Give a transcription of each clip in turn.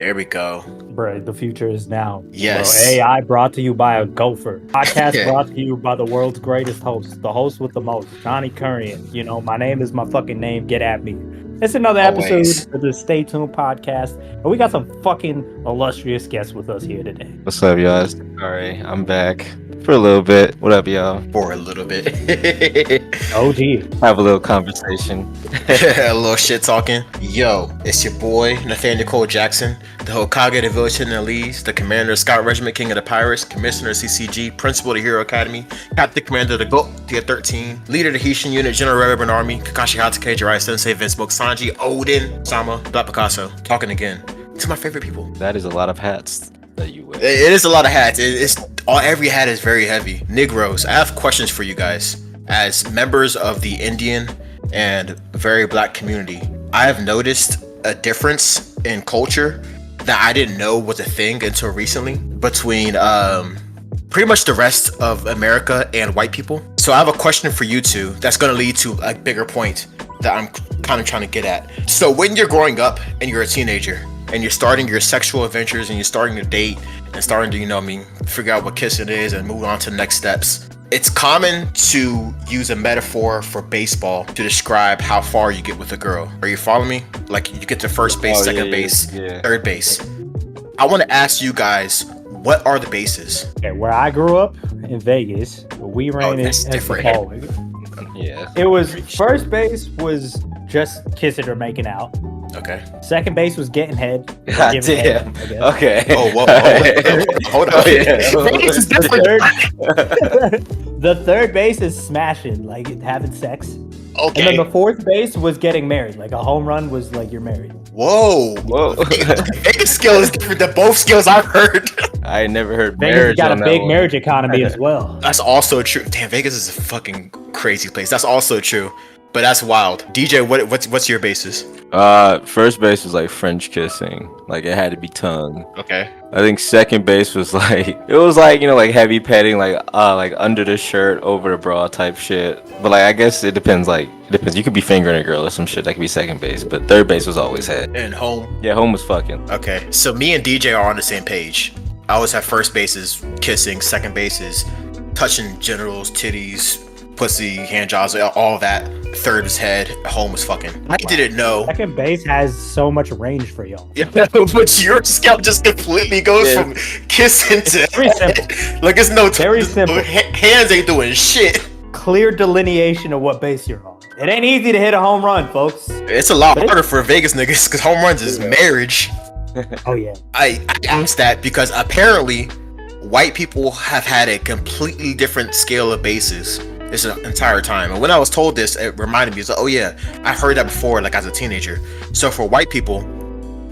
There we go. Bro, the future is now. Bro, Yes. AI brought to you by a gopher. Podcast brought to you by the world's greatest host, the host with the most, Johnny Currian. You know, my name is my fucking name. Get at me. It's another episode Always. of the Stay Tuned podcast. And we got some fucking illustrious guests with us here today. What's up, y'all? Sorry, I'm back for a little bit. What up, y'all? For a little bit. OG. Have a little conversation. A little shit talking. Yo, it's your boy, Nathaniel Cole Jackson, the Hokage of the Village Hidden Elise, the Commander of Scout Regiment, King of the Pirates, Commissioner of CCG, Principal of the Hero Academy, Captain Commander of the GOAT, Tier 13, Leader of the Haitian Unit, General Reverend Army, Kakashi Hatake, Jiraiya Sensei, Vince Smoke Sanji, Odin, Sama, Black Picasso. Talking again. These are my favorite people. That is a lot of hats that you wear. It is a lot of hats. Every hat is very heavy. Negroes, I have questions for you guys. As members of the Indian and very black community, I have noticed a difference in culture that I didn't know was a thing until recently between pretty much the rest of America and white people. So I have a question for you two that's going to lead to a bigger point that I'm kind of trying to get at. So when you're growing up and you're a teenager and you're starting your sexual adventures and you're starting to date and starting to, figure out what kissing is and move on to the next steps, it's common to use a metaphor for baseball to describe how far you get with a girl. Are you following me? Like you get to first base, second base, third base. I want to ask you guys, what are the bases? Okay, where I grew up in Vegas, we ran it as the following. Yeah. It was first base was just kissing or making out. Okay. Second base was getting head. God giving damn. head, I guess. Okay. Oh, whoa. Hold on. Oh, yeah. Vegas is different. The third base is smashing, like having sex. Okay. And then the fourth base was getting married. Like a home run was like you're married. Whoa. Vegas skill is different than both skills I've heard. I never heard Vegas marriage got a on that big one. marriage economy as well. That's also true. Damn, Vegas is a fucking crazy place. That's also true. But that's wild. DJ, what's your basis? First base was like French kissing. Like it had to be tongue. Okay. I think second base was like like heavy petting, like under the shirt, over the bra type shit. But like I guess it depends. You could be fingering a girl or some shit. That could be second base. But third base was always head. And home. Yeah, home was fucking. Okay. So me and DJ are on the same page. I always have first bases kissing, second bases touching genitals, titties, pussy, hand jobs, all that. Third was head, home was fucking. I didn't know. Second base has so much range for y'all. Yeah, but your scalp just completely goes from kissing to Very simple. Like it's no Very simple. Hands ain't doing shit. Clear delineation of what base you're on. It ain't easy to hit a home run, folks. It's a lot harder for Vegas niggas because home runs is marriage. Oh yeah. I asked that because apparently white people have had a completely different scale of bases this entire time. And when I was told this, it reminded me, it's like, oh yeah, I heard that before, like as a teenager. So for white people,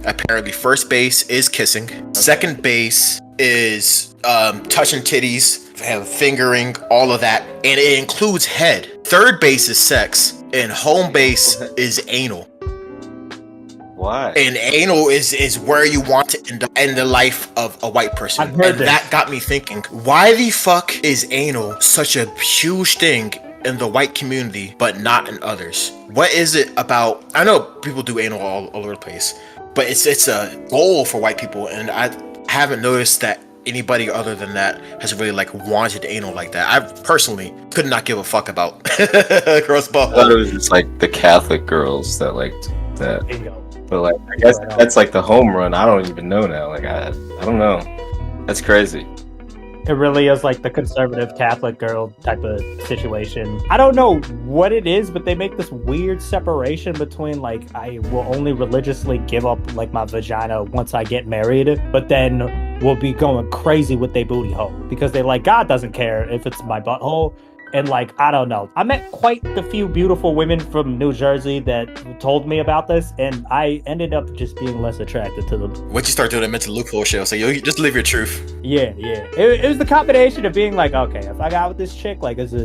apparently first base is kissing. Okay. Second base is touching titties, fingering, all of that. And it includes head. Third base is sex. And home base is anal. Why? And anal is where you want to end up in the life of a white person. I've heard and that got me thinking, why the fuck is anal such a huge thing in the white community, but not in others? What is it about? I know people do anal all over the place, but it's a goal for white people, and I haven't noticed that anybody other than that has really like wanted anal like that. I personally could not give a fuck about girls' butthole. I thought it was just like the Catholic girls that liked that. Bingo. But like, I guess that's like the home run. I don't even know now. Like, I don't know. That's crazy. It really is like the conservative Catholic girl type of situation. I don't know what it is, but they make this weird separation between like, I will only religiously give up like my vagina once I get married, but then will be going crazy with their booty hole because they like, God doesn't care if it's my butthole. And like, I don't know. I met quite a few beautiful women from New Jersey that told me about this, and I ended up just being less attracted to them. Once you start doing a mental loophole show, so you just live your truth. Yeah. It was the combination of being like, okay, if I got with this chick, like as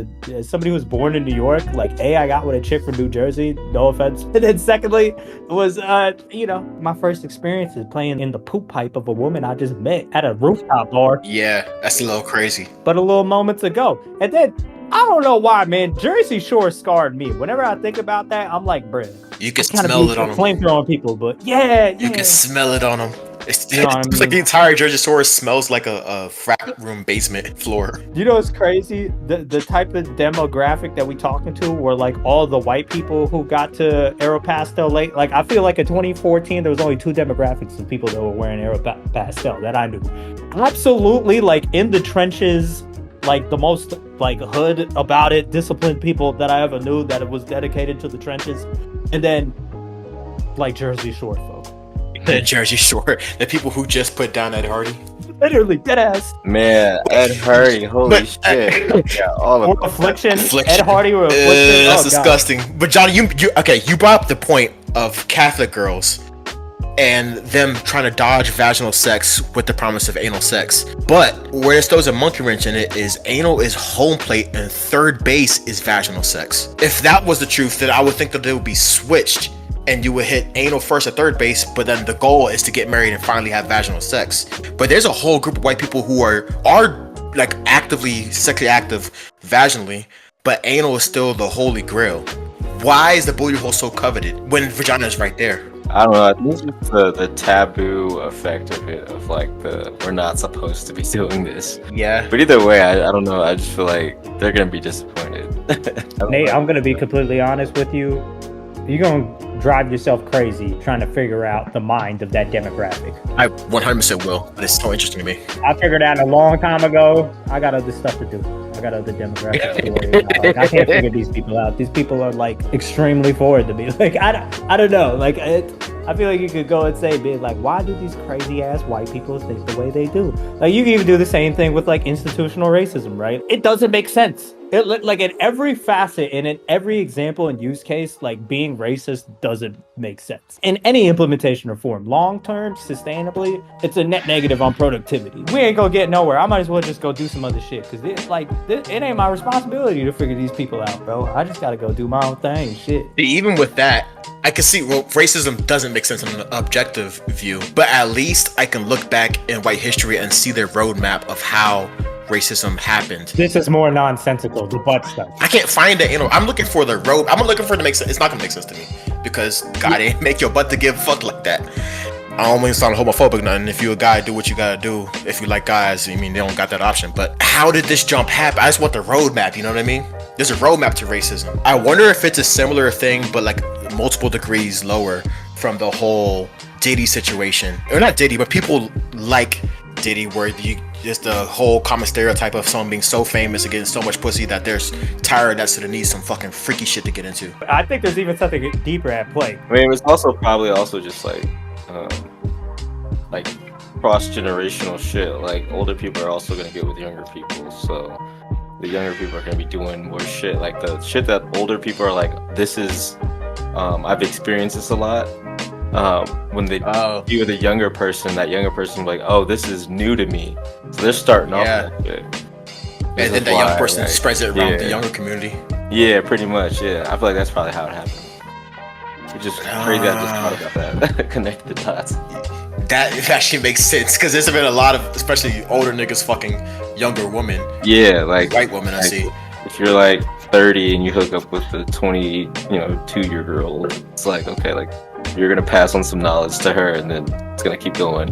somebody who was born in New York, like I got with a chick from New Jersey, no offense. And then secondly, was my first experience is playing in the poop pipe of a woman I just met at a rooftop bar. Yeah, that's a little crazy. But a little moments ago. And then I don't know why, man. Jersey Shore scarred me. Whenever I think about that, I'm like, bruh. You can smell it on them. Flamethrowing people, but yeah. You can smell it on them. It's, You know what I it's like the mean? entire Jersey Shore smells like a frat room basement floor. You know what's crazy? The type of demographic that we talking to were like all the white people who got to Aeropastel late. Like I feel like in 2014 there was only 2 demographics of people that were wearing Aeropastel that I knew. Absolutely, like in the trenches, like the most like hood about it, disciplined people that I ever knew that it was dedicated to the trenches, and then like Jersey Shore folk. The Jersey Shore, the people who just put down Ed Hardy. Literally dead ass. Man, Ed Hardy, holy shit. Yeah, all of Or them. Affliction. Ed Hardy or Affliction. That's Oh, God. disgusting. But Johnny, you brought up the point of Catholic girls and them trying to dodge vaginal sex with the promise of anal sex. But where this throws a monkey wrench in it is anal is home plate and third base is vaginal sex. If that was the truth, then I would think that they would be switched and you would hit anal first at third base, but then the goal is to get married and finally have vaginal sex. But there's a whole group of white people who are like actively sexually active vaginally, but anal is still the holy grail. Why is the booty hole so coveted when vagina is right there? I don't know. I think it's just the taboo effect of it, of like we're not supposed to be doing this. Yeah. But either way, I don't know. I just feel like they're gonna be disappointed. Nate, I'm gonna be completely honest with you. You're gonna drive yourself crazy trying to figure out the mind of that demographic. I 100% will. But it's so interesting to me. I figured out a long time ago. I got other stuff to do. I got other demographics to worry about. Like, I can't figure these people out. These people are like extremely forward to me. Like I don't know. Like I feel like you could go and say, be like, why do these crazy ass white people think the way they do? Like you can even do the same thing with like institutional racism, right? It doesn't make sense. Like in every facet and in every example and use case, like being racist doesn't make sense. In any implementation or form, long term, sustainably, it's a net negative on productivity. We ain't gonna get nowhere. I might as well just go do some other shit because it ain't my responsibility to figure these people out, bro. I just gotta go do my own thing. Shit. Even with that, I can see racism doesn't make sense in an objective view, but at least I can look back in white history and see their roadmap of how racism happened. This is more nonsensical, the butt stuff. I can't find it. I'm looking for the road. I'm looking for it to make sense. It's not gonna make sense to me because God ain't make your butt to give a fuck like that. I don't mean to sound homophobic, nothing. If you a guy, do what you gotta do. If you like guys, I mean they don't got that option. But how did this jump happen? I just want the roadmap. You know what I mean? There's a roadmap to racism. I wonder if it's a similar thing, but like multiple degrees lower from the whole Diddy situation, or not Diddy, but people like Diddy, where just the whole common stereotype of someone being so famous and getting so much pussy that they're tired that so they need some fucking freaky shit to get into. I think there's even something deeper at play. I mean, it's also probably also just like cross-generational shit. Like older people are also gonna get with younger people, so the younger people are gonna be doing more shit. Like the shit that older people are like, this is, I've experienced this a lot. When they be with a younger person, that younger person will be like, oh, this is new to me. So they're starting off that shit. And then the young person spreads it around the younger community. Yeah, pretty much. Yeah, I feel like that's probably how it happened. It's just crazy. I just thought about that. Connect the dots. That actually makes sense because there's been a lot of, especially older niggas fucking younger women. Yeah, like white women. Like, I see. If you're like 30 and you hook up with a 22-year-old, it's like, okay, like you're gonna pass on some knowledge to her, and then it's gonna keep going.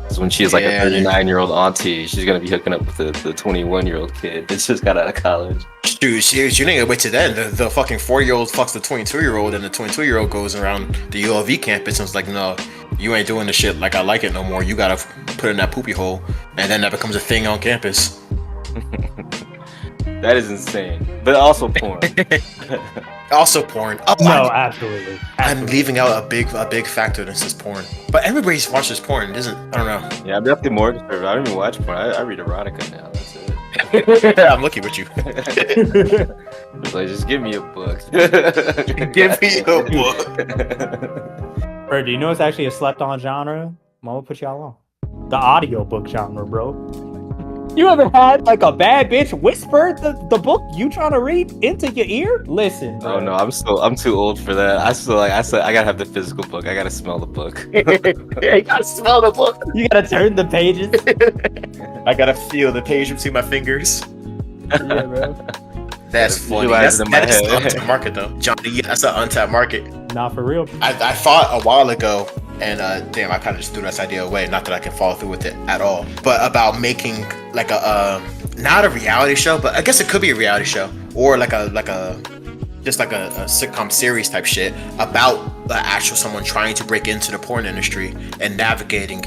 So when she's like a 39-year-old auntie, she's gonna be hooking up with the 21-year-old kid that just got out of college. Dude, you didn't wait to then. The fucking 40-year-old fucks the 22-year-old, and the 22-year-old goes around the ULV campus and is like, no, you ain't doing the shit like I like it no more. You gotta put it in that poopy hole, and then that becomes a thing on campus. That is insane, but also porn. Also porn. Oh, no, absolutely. I'm leaving out a big factor. This is porn, but everybody watches porn. Doesn't? I don't know. Yeah, I'm definitely more conservative. I don't even watch porn. I read erotica now. That's it. I'm lucky with you. It's like, just give me a book. Give me a book. Bro, do you know it's actually a slept-on genre? I'm gonna put y'all on the audiobook genre, bro. You ever had like a bad bitch whisper the book you trying to read into your ear? Listen, bro. Oh no, I'm too old for that. I gotta have the physical book. I gotta smell the book. You gotta smell the book. You gotta turn the pages. I gotta feel the page between my fingers. Yeah, bro. That's funny. That's an untapped market though, Johnny. That's an untapped market. Not for real. I thought a while ago and damn, I kind of just threw this idea away. Not that I can follow through with it at all, but about making like a not a reality show, but I guess it could be a reality show or like a just like a sitcom series type shit about the actual someone trying to break into the porn industry and navigating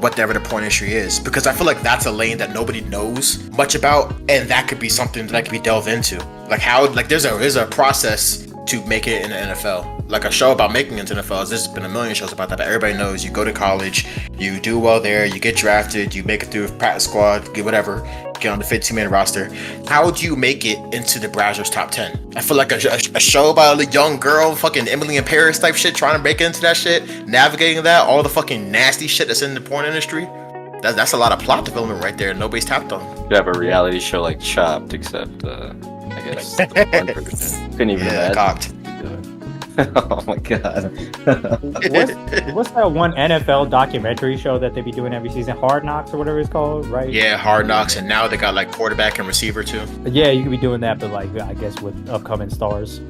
whatever the porn industry is, because I feel like that's a lane that nobody knows much about, and that could be something that could be delved into. Like how, like there's a process to make it in the NFL. Like a show about making it into the NFL. There's been a million shows about that, but everybody knows you go to college, you do well there, you get drafted, you make it through practice squad, get whatever, get on the 15-man roster. How do you make it into the Brazzers top 10? I feel like a show about a young girl, fucking Emily in Paris type shit, trying to break into that shit, navigating that, all the fucking nasty shit that's in the porn industry. That's a lot of plot development right there. Nobody's tapped on. You have a reality show like Chopped, except I guess one person. Couldn't even imagine. Cocked. Oh my god. what's that one NFL documentary show that they be doing every season? Hard Knocks or whatever it's called, right? Yeah, Hard Knocks, and now they got like quarterback and receiver too. Yeah, you could be doing that, but like I guess with upcoming stars.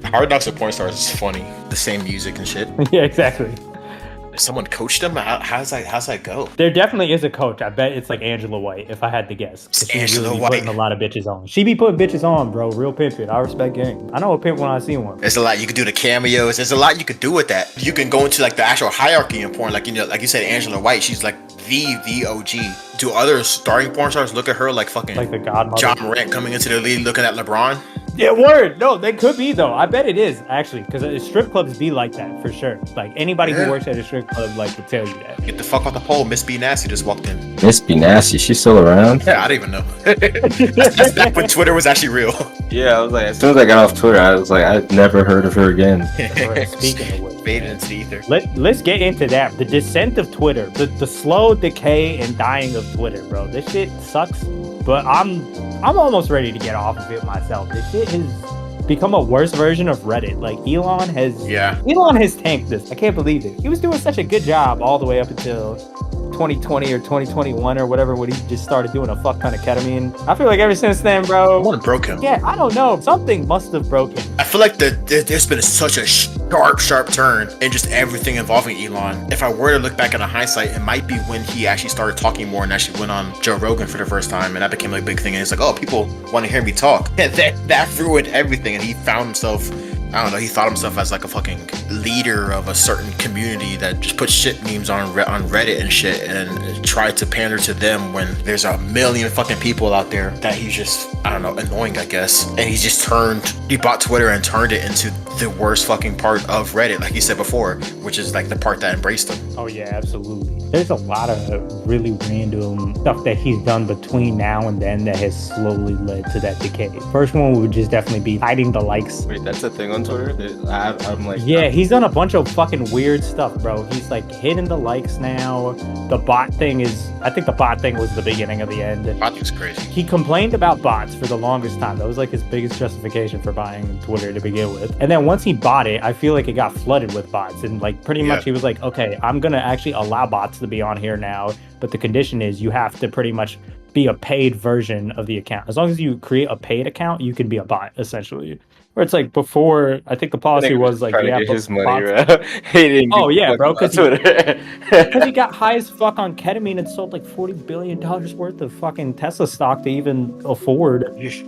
Hard Knocks with porn stars is funny. The same music and shit. Yeah, exactly. Someone coached them? How's that go? There definitely is a coach. I bet it's like Angela White, if I had to guess. She's really putting a lot of bitches on. She be putting bitches on, bro. Real pimping. I respect game. I know a pimp when I see one. There's a lot you could do to cameos. There's a lot you could do with that. You can go into like the actual hierarchy in porn. Like, you know, like you said, Angela White, she's like the OG. Do other starring porn stars look at her like fucking like the godmother? John Morant coming into the league looking at LeBron? Yeah, word. No, they could be though. I bet it is actually, because strip clubs be like that for sure. Like anybody who works at a strip club like will tell you that. Get the fuck off the pole. Miss B Nasty just walked in. Miss B Nasty, she's still around? Yeah, I don't even know. That's back when Twitter was actually real. Yeah, I was like, as soon as I got off Twitter, I was like, I've never heard of her again. Speaking of which, faded into the ether. Let's get into that. The descent of Twitter, the slow decay and dying of Twitter, bro. This shit sucks, but I'm almost ready to get off of it myself. This shit has become a worse version of Reddit. Like Elon has tanked this. I can't believe it. He was doing such a good job all the way up until 2020 or 2021 or whatever, when he just started doing a fuck ton of ketamine. I feel like ever since then, bro. What broke him? Yeah, I don't know. Something must have broken. I feel like there's been such a sharp turn in just everything involving Elon. If I were to look back in hindsight, it might be when he actually started talking more and actually went on Joe Rogan for the first time, and that became like a big thing. And it's like, oh, people want to hear me talk. And that ruined everything, and he found himself, I don't know, he thought himself as like a fucking leader of a certain community that just put shit memes on Reddit and shit, and tried to pander to them when there's a million fucking people out there that he's just, I don't know, annoying, I guess. And he bought Twitter and turned it into the worst fucking part of Reddit, like you said before, which is like the part that embraced him. Oh yeah, absolutely. There's a lot of really random stuff that he's done between now and then that has slowly led to that decay. First one would just definitely be hiding the likes. Wait, that's a thing on Twitter? I'm like... Yeah, he's done a bunch of fucking weird stuff, bro. He's like hidden the likes now. The bot thing I think the bot thing was the beginning of the end. Bot thing's crazy. He complained about bots for the longest time. That was like his biggest justification for buying Twitter to begin with. And then once he bought it, I feel like it got flooded with bots. And like pretty much he was like, okay, I'm going to actually allow bots to be on here now. But the condition is you have to pretty much be a paid version of the account. As long as you create a paid account, you can be a bot, essentially. Where it's like before, I think the policy was like, yeah, his money, bro. Oh yeah, bro, because he got high as fuck on ketamine and sold like $40 billion worth of fucking Tesla stock to even afford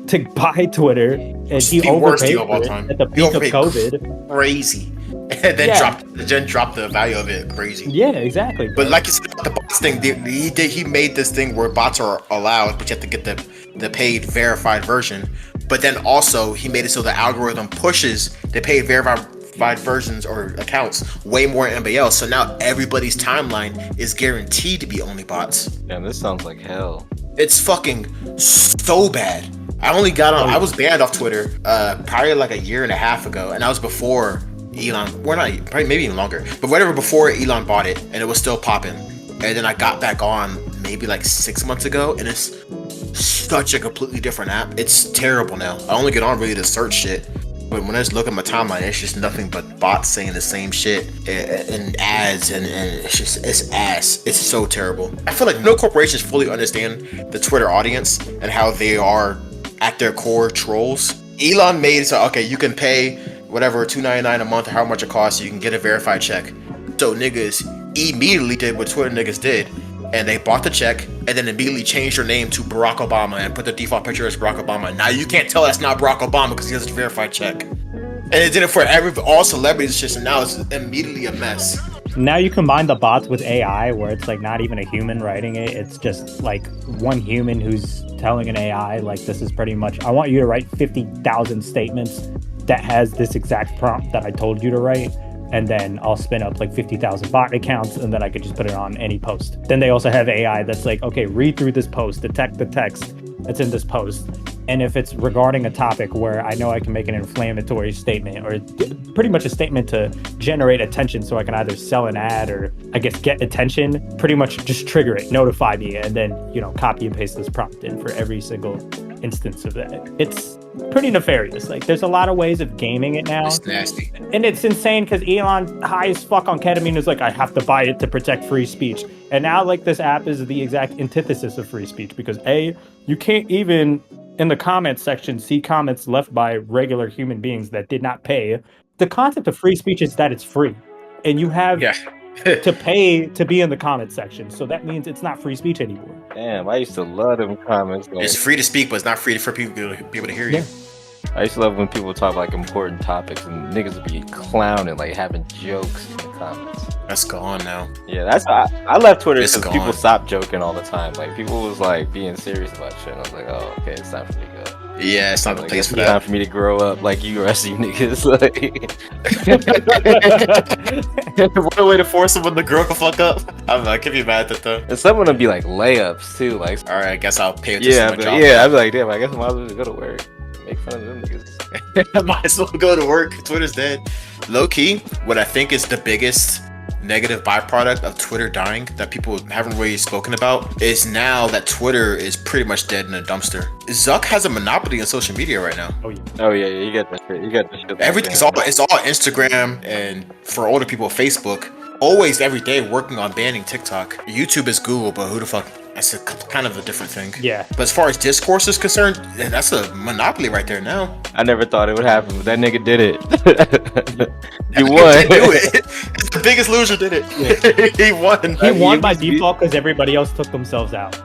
to buy Twitter, and he overpaid at the peak of COVID. Crazy. And then dropped the value of it crazy. Yeah, exactly. But like you said, the bots thing, he made this thing where bots are allowed, but you have to get the paid verified version. But then also he made it so the algorithm pushes the paid verified versions or accounts way more than anybody else. So now everybody's timeline is guaranteed to be only bots. Damn, this sounds like hell. It's fucking so bad. I was banned off Twitter probably like a year and a half ago, and that was before Elon, probably maybe even longer, but whatever, before Elon bought it, and it was still popping. And then I got back on maybe like 6 months ago, and it's such a completely different app. It's terrible now. I only get on really to search shit, but when I just look at my timeline, it's just nothing but bots saying the same shit and ads, and it's ass. It's so terrible. I feel like no corporations fully understand the Twitter audience and how they are at their core trolls. Elon made it so, okay, you can pay whatever $2.99 a month or how much it costs, you can get a verified check. So niggas immediately did what Twitter niggas did, and they bought the check and then immediately changed their name to Barack Obama and put the default picture as Barack Obama. Now you can't tell that's not Barack Obama because he has a verified check. And it did it for all celebrities and shit, so now it's immediately a mess. Now you combine the bots with AI, where it's like not even a human writing it. It's just like one human who's telling an AI, like, this is pretty much, I want you to write 50,000 statements that has this exact prompt that I told you to write. And then I'll spin up like 50,000 bot accounts, and then I could just put it on any post. Then they also have AI that's like, okay, read through this post, detect the text that's in this post. And if it's regarding a topic where I know I can make an inflammatory statement or pretty much a statement to generate attention so I can either sell an ad or I guess get attention, pretty much just trigger it, notify me, and then, you know, copy and paste this prompt in for every single instance of that. It's pretty nefarious. Like, there's a lot of ways of gaming it now. It's nasty. And it's insane because Elon, high as fuck on ketamine, is like, I have to buy it to protect free speech. And now, like, this app is the exact antithesis of free speech because A, you can't even in the comments section see comments left by regular human beings that did not pay. The concept of free speech is that it's free, and you have to pay to be in the comments section. So that means it's not free speech anymore. Damn, I used to love them comments. Like, it's free to speak, but it's not free for people to be able to hear you. Yeah. I used to love when people talk like important topics and niggas would be clowning, like having jokes in the comments. That's gone now. Yeah, that's I left Twitter It's because gone. people stopped joking all the time. Like people was like being serious about shit. And I was like, oh, okay, it's time for me to go. Yeah, it's not the Like, place it's for time that. for me to grow up like you rest of you niggas. Like, What a way to force someone to grow the fuck up. I can't be mad at that though. and some of them be like layups too. Like, All right, I guess I'll pay attention yeah, to my but job. yeah, I'd be like, damn, I guess I might as well just go to work. Make fun of them niggas. Might as well go to work. Twitter's dead. Low key, what I think is the biggest negative byproduct of Twitter dying that people haven't really spoken about is now that Twitter is pretty much dead in a dumpster. Zuck has a monopoly on social media right now. Oh, yeah. Oh yeah, you got that shit. You got that shit. Everything's all Instagram, and for older people, Facebook. Always every day working on banning TikTok. YouTube is Google, but who the fuck? That's a kind of a different thing. Yeah. But as far as discourse is concerned, that's a monopoly right there now. I never thought it would happen, but that nigga did it. He He won. did do it. The biggest loser did it. He won. He won by used to be- default because everybody else took themselves out.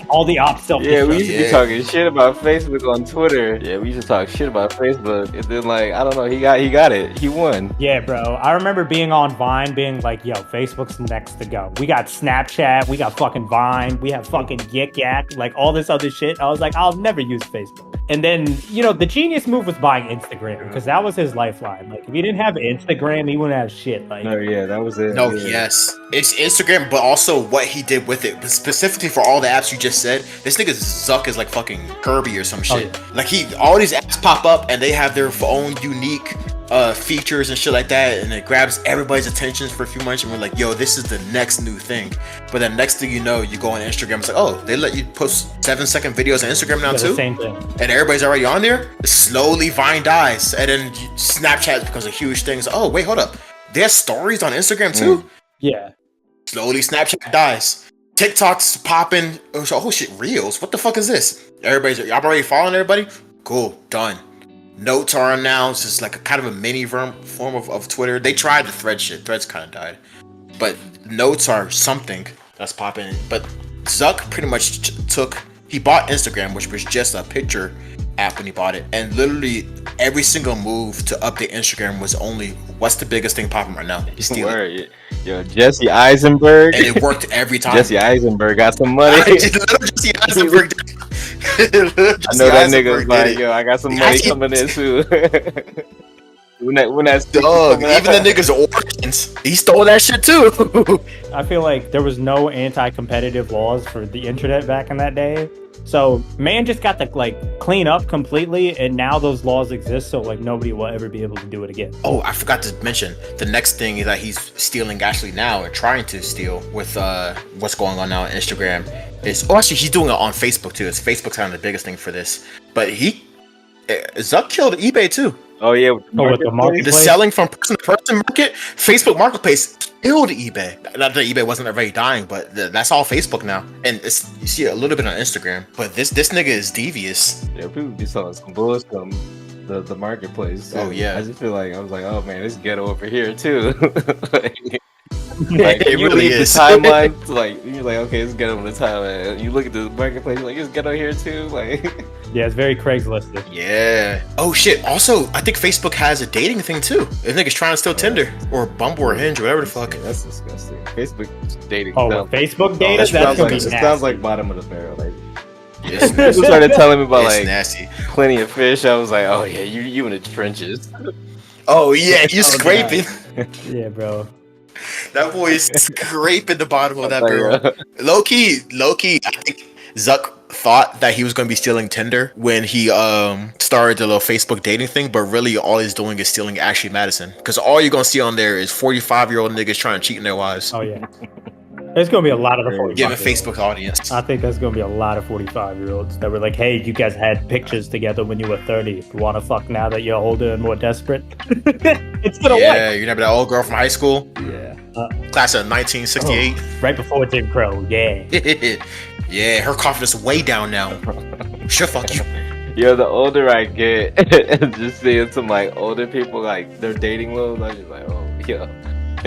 All the ops self. Yeah, we used to be Yeah. talking shit about Facebook on Twitter. Yeah, we used to talk shit about Facebook, and then like I don't know, he got it. He won. Yeah, bro. I remember being on Vine, being like, "Yo, Facebook's next to go. We got Snapchat, we got fucking Vine, we have fucking Yik Yak, like all this other shit." I was like, "I'll never use Facebook." And then, you know, the genius move was buying Instagram because that was his lifeline. Like, if he didn't have Instagram, he wouldn't have shit. Like, No, yeah, that was it. No, yeah. yes. It's Instagram, but also what he did with it. But specifically for all the apps you just said, this nigga Zuck is like fucking Kirby or some shit. yeah. Like all these apps pop up and they have their own unique features and shit like that, and it grabs everybody's attention for a few months, and we're like, yo, this is the next new thing. But then next thing you know, you go on Instagram, it's like, oh, they let you post 7-second videos on Instagram now yeah, the too? same thing. And everybody's already on there. Slowly Vine dies, and then Snapchat becomes a huge thing. It's like, oh, wait, hold up. There's stories on Instagram too? Yeah. Slowly Snapchat dies. TikTok's popping. Oh shit, Reels. What the fuck is this? I'm already following everybody? Cool, done. Notes are on now. It's just like a kind of a mini form of Twitter. They tried the thread shit. Threads kind of died. But notes are something that's popping. But Zuck pretty much he bought Instagram, which was just a picture app when he bought it. And literally every single move to update Instagram was only, what's the biggest thing popping right now? He's stealing. Word. Yo, Jesse Eisenberg. And it worked every time. Jesse Eisenberg got some money. Jesse Eisenberg. I know that nigga's like, yo, I got some money coming in too. when that Dog, even the nigga's origins, he stole that shit too. I feel like there was no anti-competitive laws for the internet back in that day. So man just got to like clean up completely, and now those laws exist, so like nobody will ever be able to do it again. Oh, I forgot to mention the next thing is that he's stealing actually now, or trying to steal with what's going on now on Instagram. Actually he's doing it on Facebook too. It's Facebook's kind of the biggest thing for this, but Zuck killed eBay too. Oh yeah, with the market. The selling from person to person market, Facebook Marketplace killed eBay. Not that eBay wasn't already dying, but that's all Facebook now. And you see it a little bit on Instagram. But this nigga is devious. Yeah, people be selling some bullshit on the marketplace. Too. Oh, yeah. I just feel like I was like, oh man, it's ghetto over here too. Like It you really leave is. the timeline, like you're like, okay, it's ghetto on the timeline. You look at the marketplace, you're like, it's ghetto here too. Like, Yeah, it's very Craigslist. Yeah. Oh shit. Also, I think Facebook has a dating thing too. If niggas trying to steal Tinder or Bumble or Hinge or whatever the fuck. yeah, that's disgusting. Facebook dating. Oh, sounds- with Facebook data, that's that's sounds gonna like be it nasty. sounds like bottom of the barrel. Like It's people nasty. started telling me about It's like nasty. plenty of fish. I was like, oh yeah, you in the trenches. Oh yeah, you Oh, scraping. Yeah, bro. That boy's scraping the bottom of that Like, barrel. Low key. I think Zuck thought that he was going to be stealing Tinder when he started the little Facebook dating thing, but really all he's doing is stealing Ashley Madison. Because all you're going to see on there is 45-year-old niggas trying to cheat on their wives. Oh yeah. There's gonna be a lot of the 45 Giving Facebook audience. I think there's gonna be a lot of 45-year-olds that were like, "Hey, you guys had pictures together when you were 30. You want to fuck now that you're older and more desperate?" It's gonna Yeah, you remember that old girl from high school? work. Yeah. Class of 1968. Right before Jim Crow. Yeah. Yeah, her confidence way down now. She'll fuck you. Yo, the older I get, and just seeing some like older people like their dating woes, I'm just like, oh, yo,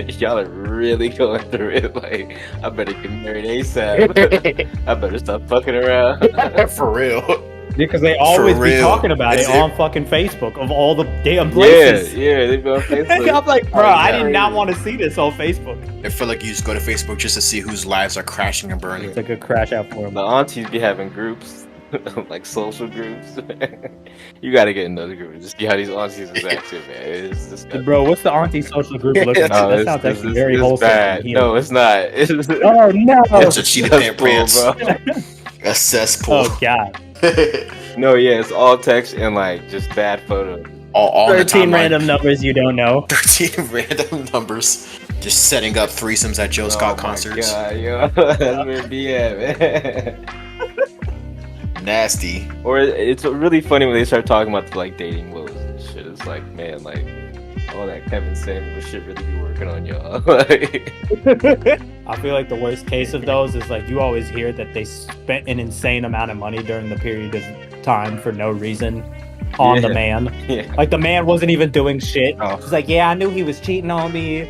y'all are really going through it. Like, I better get married ASAP. I better stop fucking around. For real. Because they always be real. talking about Is it it- on fucking Facebook of all the damn Yeah, places. yeah, they be on Facebook. I'm like, bro, Oh, I yeah. did not want to see this on Facebook. I feel like you just go to Facebook just to see whose lives are crashing and burning. It's a good crash out for him. The aunties be having groups, like social groups. You gotta get in those groups. Just see how these aunties is active, man. It's just Bro, what's the auntie social group looking at? No, That it's- sounds it's- actually very it's wholesome. bad. and healing. No, it's not. It's Oh no! It's a cheetah pant cesspool, pants. bro. A cesspool. Oh god! No, yeah, it's all text and like just bad photos. all on the 13 timeline. random numbers you don't know. 13 random numbers. Just setting up threesomes at Joe Scott concerts. Oh my God, yo, that's where it be at, man. Nasty. Or it's really funny when they start talking about the, like dating woes and shit. It's like, man, like all that Kevin Samuel shit really be working on y'all. Like, I feel like the worst case of those is like you always hear that they spent an insane amount of money during the period of time for no reason on the Yeah. man. yeah. Like the man wasn't even doing shit. Oh. He's like, yeah, I knew he was cheating on me,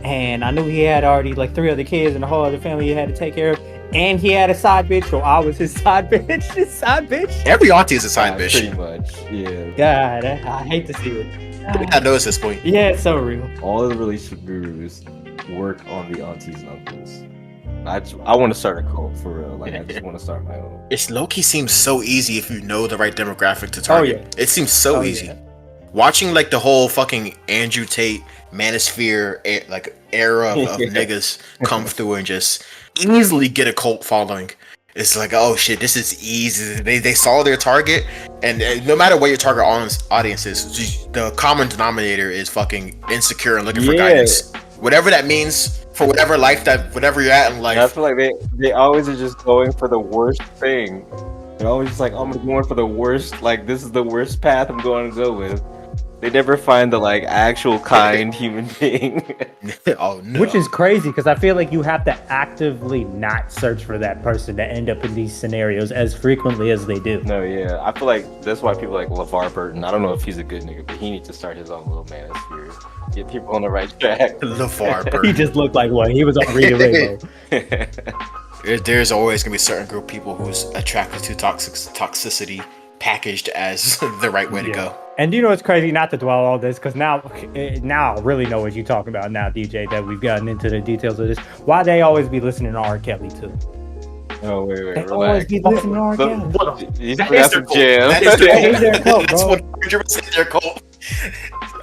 and I knew he had already like 3 other kids and a whole other family he had to take care of, and he had a side bitch, so I was his side bitch. His side bitch. Every auntie is a side bitch. Pretty much, yeah. God, I hate to see it. I know it's this point. Yeah, it's so real. All of the relationship gurus work on the aunties and uncles. I want to start a cult for real. Like, I just want to start my own. It's low-key seems so easy if you know the right demographic to target. yeah. It seems so Oh, easy. yeah. Watching like the whole fucking Andrew Tate manosphere like era of niggas come through and just easily get a cult following. It's like, oh shit, this is easy. They saw their target, and no matter what your target audience is, the common denominator is fucking insecure and looking for Yeah. guidance. Whatever that means for whatever you're at in I life. feel like they always are just going for the worst thing. They're always just like, I'm going for the worst. Like, this is the worst path I'm going to go with. They never find the like actual kind human being. Oh no. Which is crazy because I feel like you have to actively not search for that person to end up in these scenarios as frequently as they do. No, yeah, I feel like that's why people like LeVar Burton. I don't know if he's a good nigga, but he needs to start his own little manosphere. Get people on the right track. LeVar He Burton. just looked like one. He was on Rita Rainbow. There's always gonna be a certain group of people who's attracted to toxicity packaged as the right way to Yeah. go. And you know it's crazy not to dwell on all this because now I really know what you're talking about now, DJ. That we've gotten into the details of this. Why they always be listening to R. Kelly too? Oh wait, They always relax. be listening to R. Kelly. He's That forgot is their some cult. jam. That is That is their their cult, That's bro. 100% their cult.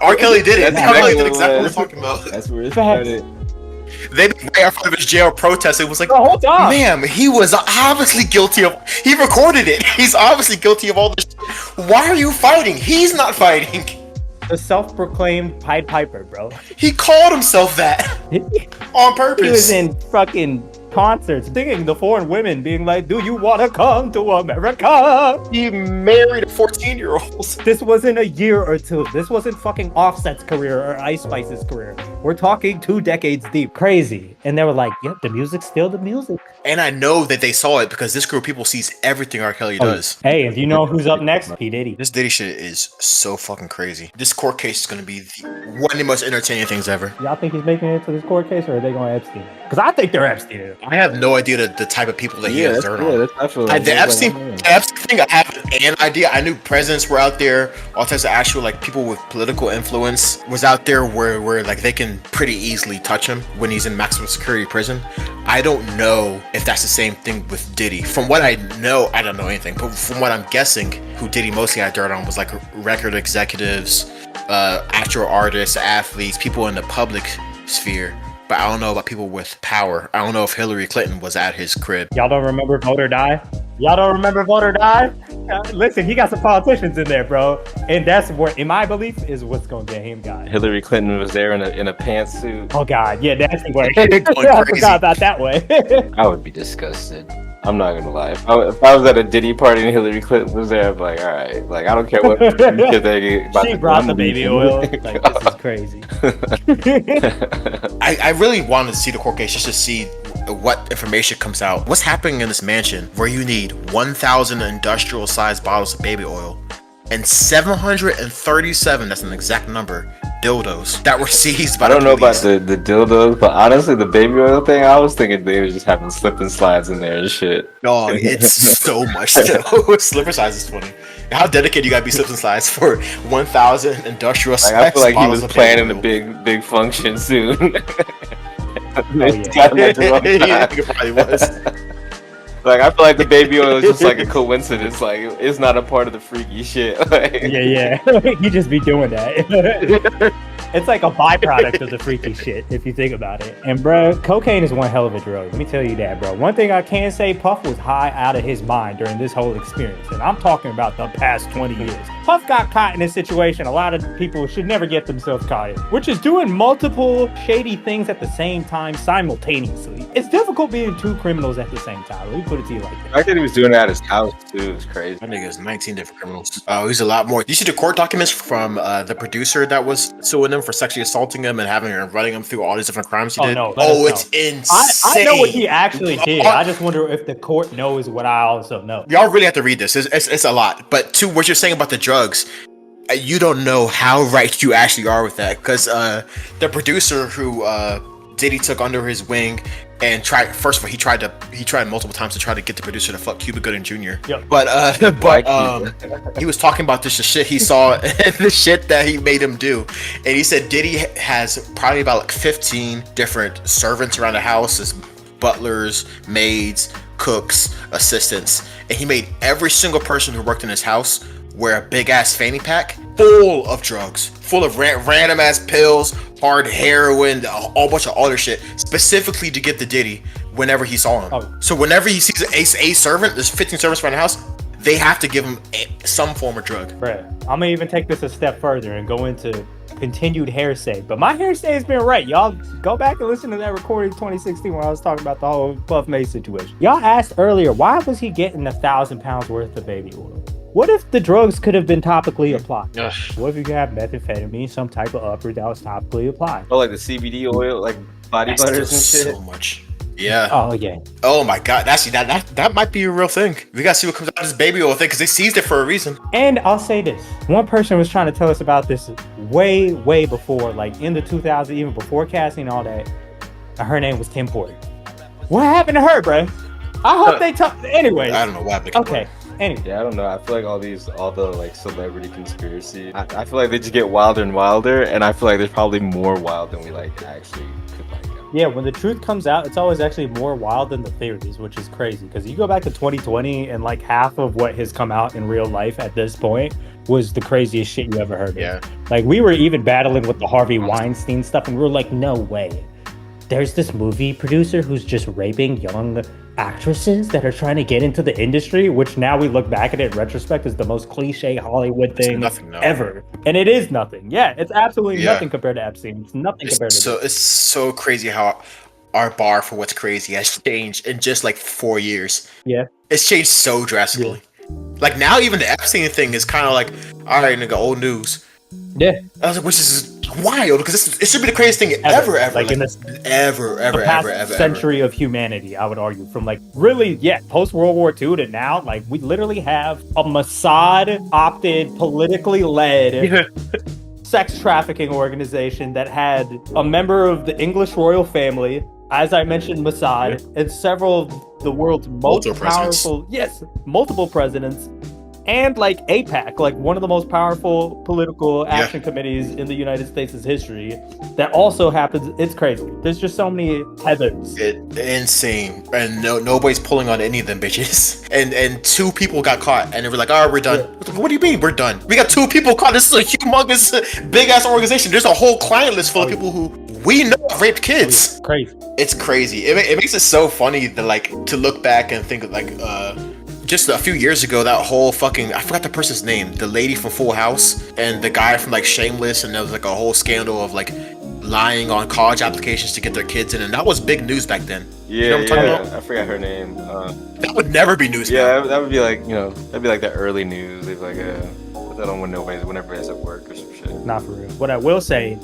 R. Kelly did it. That's R. Kelly exactly did exactly what what we're it talking about. That's where it Facts. started. They right in front of his jail protest. It was like, The whole time. ma'am, he was obviously guilty of. He recorded it. He's obviously guilty of all this. Why are you fighting? He's not fighting. The self-proclaimed Pied Piper, bro. He called himself that on He purpose. was in fucking concerts, singing the foreign women, being like, "Do you want to come to America?" He married a 14-year-old. This wasn't a year or two. This wasn't fucking Offset's career or Ice Spice's career. We're talking 2 decades deep. Crazy. And they were like, yep, the music's still the music. And I know that they saw it because this group of people sees everything R. Kelly does. Hey, if you know who's up next, P. Diddy. This Diddy shit is so fucking crazy. This court case is going to be one of the most entertaining things ever. Y'all think he's making it to this court case, or are they going Epstein? Because I think they're Epstein. I have no idea the type of people that he has dirt on. The Epstein thing, I have an idea. I knew presidents were out there, all types of actual like people with political influence was out there where like they can pretty easily touch him when he's in maximum security prison. I don't know if that's the same thing with Diddy. From what I know, I don't know anything, but from what I'm guessing, who Diddy mostly had dirt on was like record executives, actual artists, athletes, people in the public sphere. But I don't know about people with power. I don't know if Hillary Clinton was at his crib. Y'all don't remember Vote or Die? Y'all don't remember Vote or Die? Listen, he got some politicians in there, bro. And that's what, in my belief, is what's going to get him got. Hillary Clinton was there in a pantsuit. Oh, God. Yeah, that's the way. I forgot about that way. I would be disgusted. I'm not gonna lie. If I was at a Diddy party and Hillary Clinton was there, I'd be like, all right, like I don't care what shit they get. She brought the baby oil. Like, this is crazy. I really wanted to see the court case just to see what information comes out. What's happening in this mansion where you need 1,000 industrial-sized bottles of baby oil and 737, that's an exact number, dildos that were seized by I don't the know police. about the dildos, but honestly, the baby oil thing, I was thinking they were just having slip and slides in there and shit. No, it's so much. Slipper size is funny. How dedicated you gotta be slips and slides for 1,000 industrial sized I feel like he bottles was of planning baby a big function soon. yeah. It probably was. Like I feel like the baby oil is just like a coincidence. Like it's not a part of the freaky shit. Like, Yeah. He just be doing that. It's like a byproduct of the freaky shit, if you think about it. And bro, cocaine is one hell of a drug. Let me tell you that, bro. One thing I can say, Puff was high out of his mind during this whole experience. And I'm talking about the past 20 years. Puff got caught in a situation a lot of people should never get themselves caught in, which is doing multiple shady things at the same time simultaneously. It's difficult being 2 criminals at the same time. Let me put it to you like that. the fact that he was doing it at his house too is crazy. That nigga is 19 different criminals. Oh, he's a lot more. You see the court documents from the producer that was suing him for sexually assaulting him and having and running him through all these different crimes he did? No, it's insane. I know what he actually did. I just wonder if the court knows what I also know. Y'all really have to read this. It's a lot. But to what you're saying about the drugs, you don't know how right you actually are with that. Because the producer who Diddy took under his wing and tried. First of all, he tried multiple times to try to get the producer to fuck Cuba Gooding Jr. Yep. But he was talking about this shit he saw and the shit that he made him do, and he said Diddy has probably about like 15 different servants around the house, as butlers, maids, cooks, assistants, and he made every single person who worked in his house wear a big ass fanny pack full of drugs, full of random ass pills, hard heroin, a whole bunch of other shit, specifically to get the Diddy whenever he saw him. Oh. So whenever he sees a servant, there's 15 servants around the house, they have to give him some form of drug. Bruh, I'm gonna even take this a step further and go into continued hearsay. But my hearsay has been right. Y'all go back and listen to that recording 2016 when I was talking about the whole Puff May situation. Y'all asked earlier, why was he getting 1,000 pounds worth of baby oil? What if the drugs could have been topically applied? Ugh. What if you could have methamphetamine, some type of upper that was topically applied? Oh, like the CBD oil, like body That's butters and still shit. so much. Yeah. Oh yeah. Oh my god. Actually, that might be a real thing. We gotta see what comes out of this baby oil thing because they seized it for a reason. And I'll say this. One person was trying to tell us about this way before, like in the 2000s, even before casting and all that. And her name was Kim Porter. What happened to her, bro? I hope they talk. Anyway. I don't know what happened to Kim Okay. Anyway. Yeah, I don't know. I feel like all the like celebrity conspiracy. I feel like they just get wilder and wilder, and I feel like there's probably more wild than we like actually could like. Yeah, when the truth comes out, it's always actually more wild than the theories, which is crazy. Because you go back to 2020, and like half of what has come out in real life at this point was the craziest shit you ever heard of. Yeah. Like we were even battling with the Harvey Weinstein stuff, and we were like, no way. There's this movie producer who's just raping young actresses that are trying to get into the industry, which now we look back at it in retrospect is the most cliche Hollywood thing ever. And it is nothing. Yeah, it's absolutely nothing compared to Epstein. It's nothing compared to it's so crazy how our bar for what's crazy has changed in just like 4 years. Yeah. It's changed so drastically. Like now, even the Epstein thing is kind of like, all right, nigga, old news. Yeah. I was like, which is wild because it should be the craziest thing ever. Like in this ever, century of humanity, I would argue. From like really, post World War II to now, like we literally have a Mossad opted, politically led sex trafficking organization that had a member of the English royal family, as I mentioned, Mossad, and several of the world's most powerful, multiple presidents. And like AIPAC, like one of the most powerful political action committees in the United States' history, that also happens. It's crazy. There's just so many tethers. Insane, and nobody's pulling on any of them bitches. And 2 people got caught, and they were like, "All right, we're done." What do you mean we're done? We got 2 people caught. This is a humongous, big ass organization. There's a whole client list full of people who we know raped kids. Crazy. It's crazy. It makes it so funny that like to look back and think of like just a few years ago, that whole fucking, I forgot the person's name, the lady from Full House and the guy from like Shameless, and there was like a whole scandal of like lying on college applications to get their kids in, and that was big news back then. Yeah, you know what I'm talking about? I forgot her name. That would never be news. Yeah, that would be like, that'd be like the early news. They'd be like, put that on when everybody's at work or some shit. Not for real. What I will say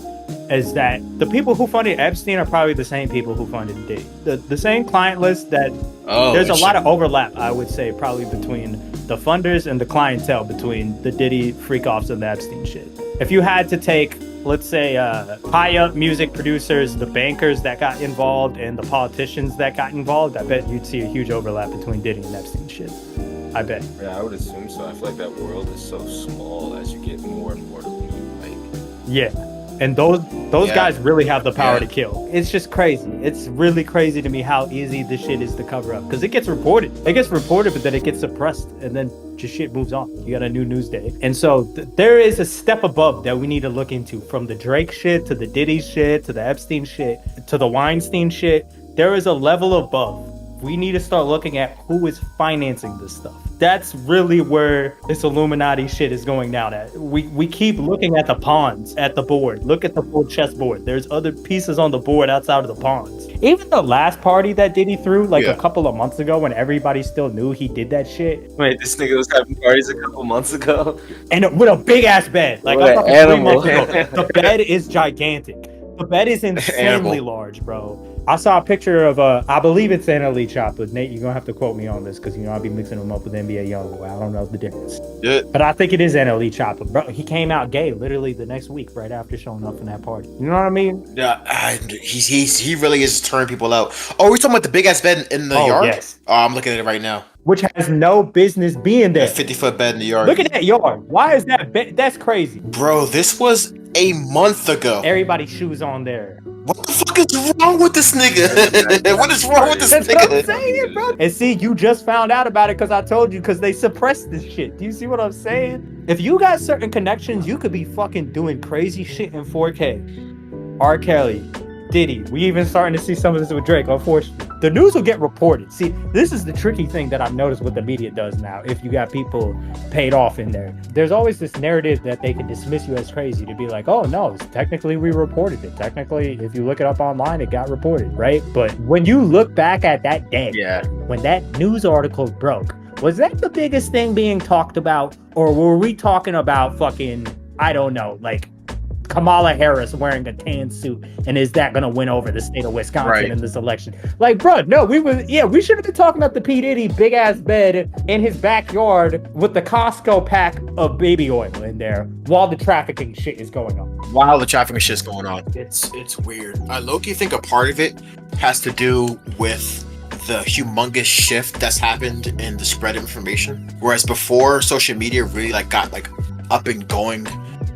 is that the people who funded Epstein are probably the same people who funded Diddy. The same client list that there's a lot of overlap, I would say, probably between the funders and the clientele between the Diddy freak-offs and the Epstein shit. If you had to take, let's say, high-up music producers, the bankers that got involved, and the politicians that got involved, I bet you'd see a huge overlap between Diddy and Epstein shit. I bet. Yeah, I would assume so. I feel like that world is so small as you get more and more to like. Yeah. And those guys really have the power to kill. It's just crazy. It's really crazy to me how easy this shit is to cover up. Because it gets reported. It gets reported, but then it gets suppressed. And then just shit moves on. You got a new news day. And so there is a step above that we need to look into. From the Drake shit, to the Diddy shit, to the Epstein shit, to the Weinstein shit. There is a level above. We need to start looking at who is financing this stuff. That's really where this Illuminati shit is going down at. We keep looking at the pawns at the board. Look at the full chessboard. There's other pieces on the board outside of the pawns. Even the last party that Diddy threw like a couple of months ago when everybody still knew he did that shit. Wait, this nigga was having parties a couple months ago? And with a big ass bed. Like what I'm talking 3 months ago. The bed is gigantic. The bed is insanely large, bro. I saw a picture of I believe it's NLE Chop, but Nate, you're gonna have to quote me on this because I'll be mixing them up with NBA Youngboy. I don't know the difference. Yeah. But I think it is NLE Chop. Bro, he came out gay literally the next week right after showing up in that party. You know what I mean? Yeah, he really is turning people out. Oh, we're talking about the big ass bed in the yard? Yes. Oh, I'm looking at it right now. Which has no business being there. 50-foot bed in the yard. Look at that yard. Why is that bed? That's crazy. Bro, this was a month ago. Everybody's shoes on there. What the fuck is wrong with this nigga? What is wrong with this That's nigga? what I'm saying, bro. And see, you just found out about it because I told you, because they suppressed this shit. Do you see what I'm saying? If you got certain connections, you could be fucking doing crazy shit in 4K. R. Kelly, Diddy. We even starting to see some of this with Drake, unfortunately. The news will get reported. See, this is the tricky thing that I've noticed what the media does now. If you got people paid off in there, there's always this narrative that they can dismiss you as crazy to be like, oh no, technically we reported it. Technically, if you look it up online, it got reported, right? But when you look back at that day, when that news article broke, was that the biggest thing being talked about? Or were we talking about fucking, I don't know, like Kamala Harris wearing a tan suit, and is that gonna win over the state of Wisconsin in this election? Like, bro, no, we should have been talking about the P. Diddy big ass bed in his backyard with the Costco pack of baby oil in there while the trafficking shit is going on. While the trafficking shit's going on. It's weird. I low-key think a part of it has to do with the humongous shift that's happened in the spread of information. Whereas before, social media really like got like up and going,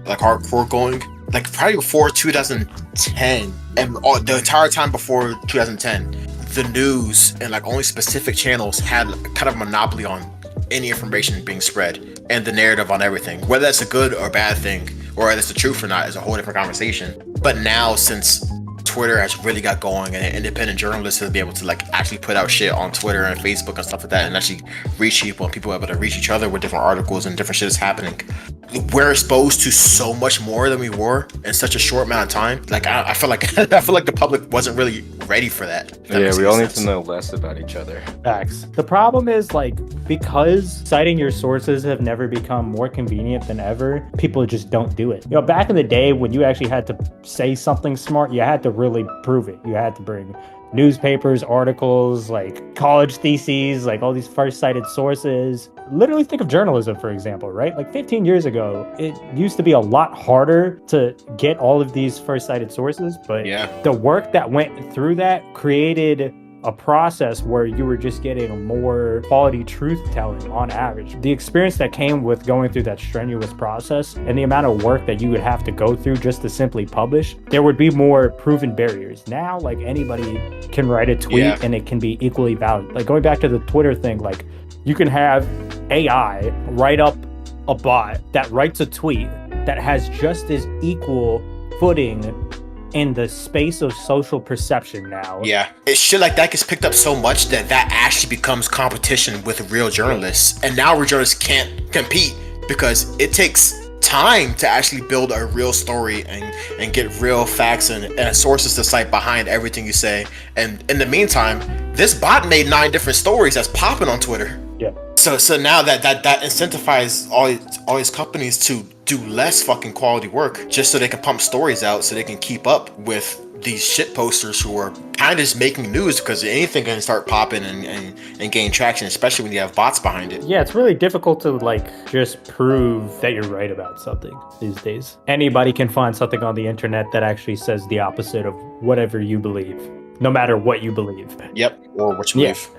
like hardcore going, like probably before 2010, and the entire time before 2010, the news and like only specific channels had kind of a monopoly on any information being spread and the narrative on everything. Whether that's a good or bad thing, or whether it's the truth or not, is a whole different conversation. But now, since Twitter has really got going, and independent journalists have been able to like actually put out shit on Twitter and Facebook and stuff like that, and actually reach people, and people are able to reach each other with different articles and different shit is happening. we're exposed to so much more than we were in such a short amount of time. Like I feel like I feel like the public wasn't really ready for that. Yeah, we all need to know less about each other. Facts. The problem is, like, because citing your sources have never become more convenient than ever, people just don't do it. You know, back in the day when you actually had to say something smart, you had to really prove it. You had to bring newspapers, articles, like college theses, like all these first cited sources. Literally think of journalism, for example, right? Like 15 years ago, it used to be a lot harder to get all of these first cited sources, but the work that went through that created a process where you were just getting more quality truth telling on average. The experience that came with going through that strenuous process and the amount of work that you would have to go through just to simply publish, there would be more proven barriers. Now, like, anybody can write a tweet and it can be equally valued. Like, going back to the Twitter thing, like, you can have AI write up a bot that writes a tweet that has just as equal footing in the space of social perception now. Yeah, shit like that gets picked up so much that actually becomes competition with real journalists, and now real journalists can't compete because it takes time to actually build a real story and get real facts and sources to cite behind everything you say. And in the meantime, this bot made 9 different stories that's popping on Twitter. Yeah. So now that incentivizes all these companies to do less fucking quality work just so they can pump stories out so they can keep up with these shit posters who are kind of just making news because anything can start popping and gain traction, especially when you have bots behind it. Yeah, it's really difficult to like just prove that you're right about something these days. Anybody can find something on the internet that actually says the opposite of whatever you believe, no matter what you believe. Yep, or what you believe.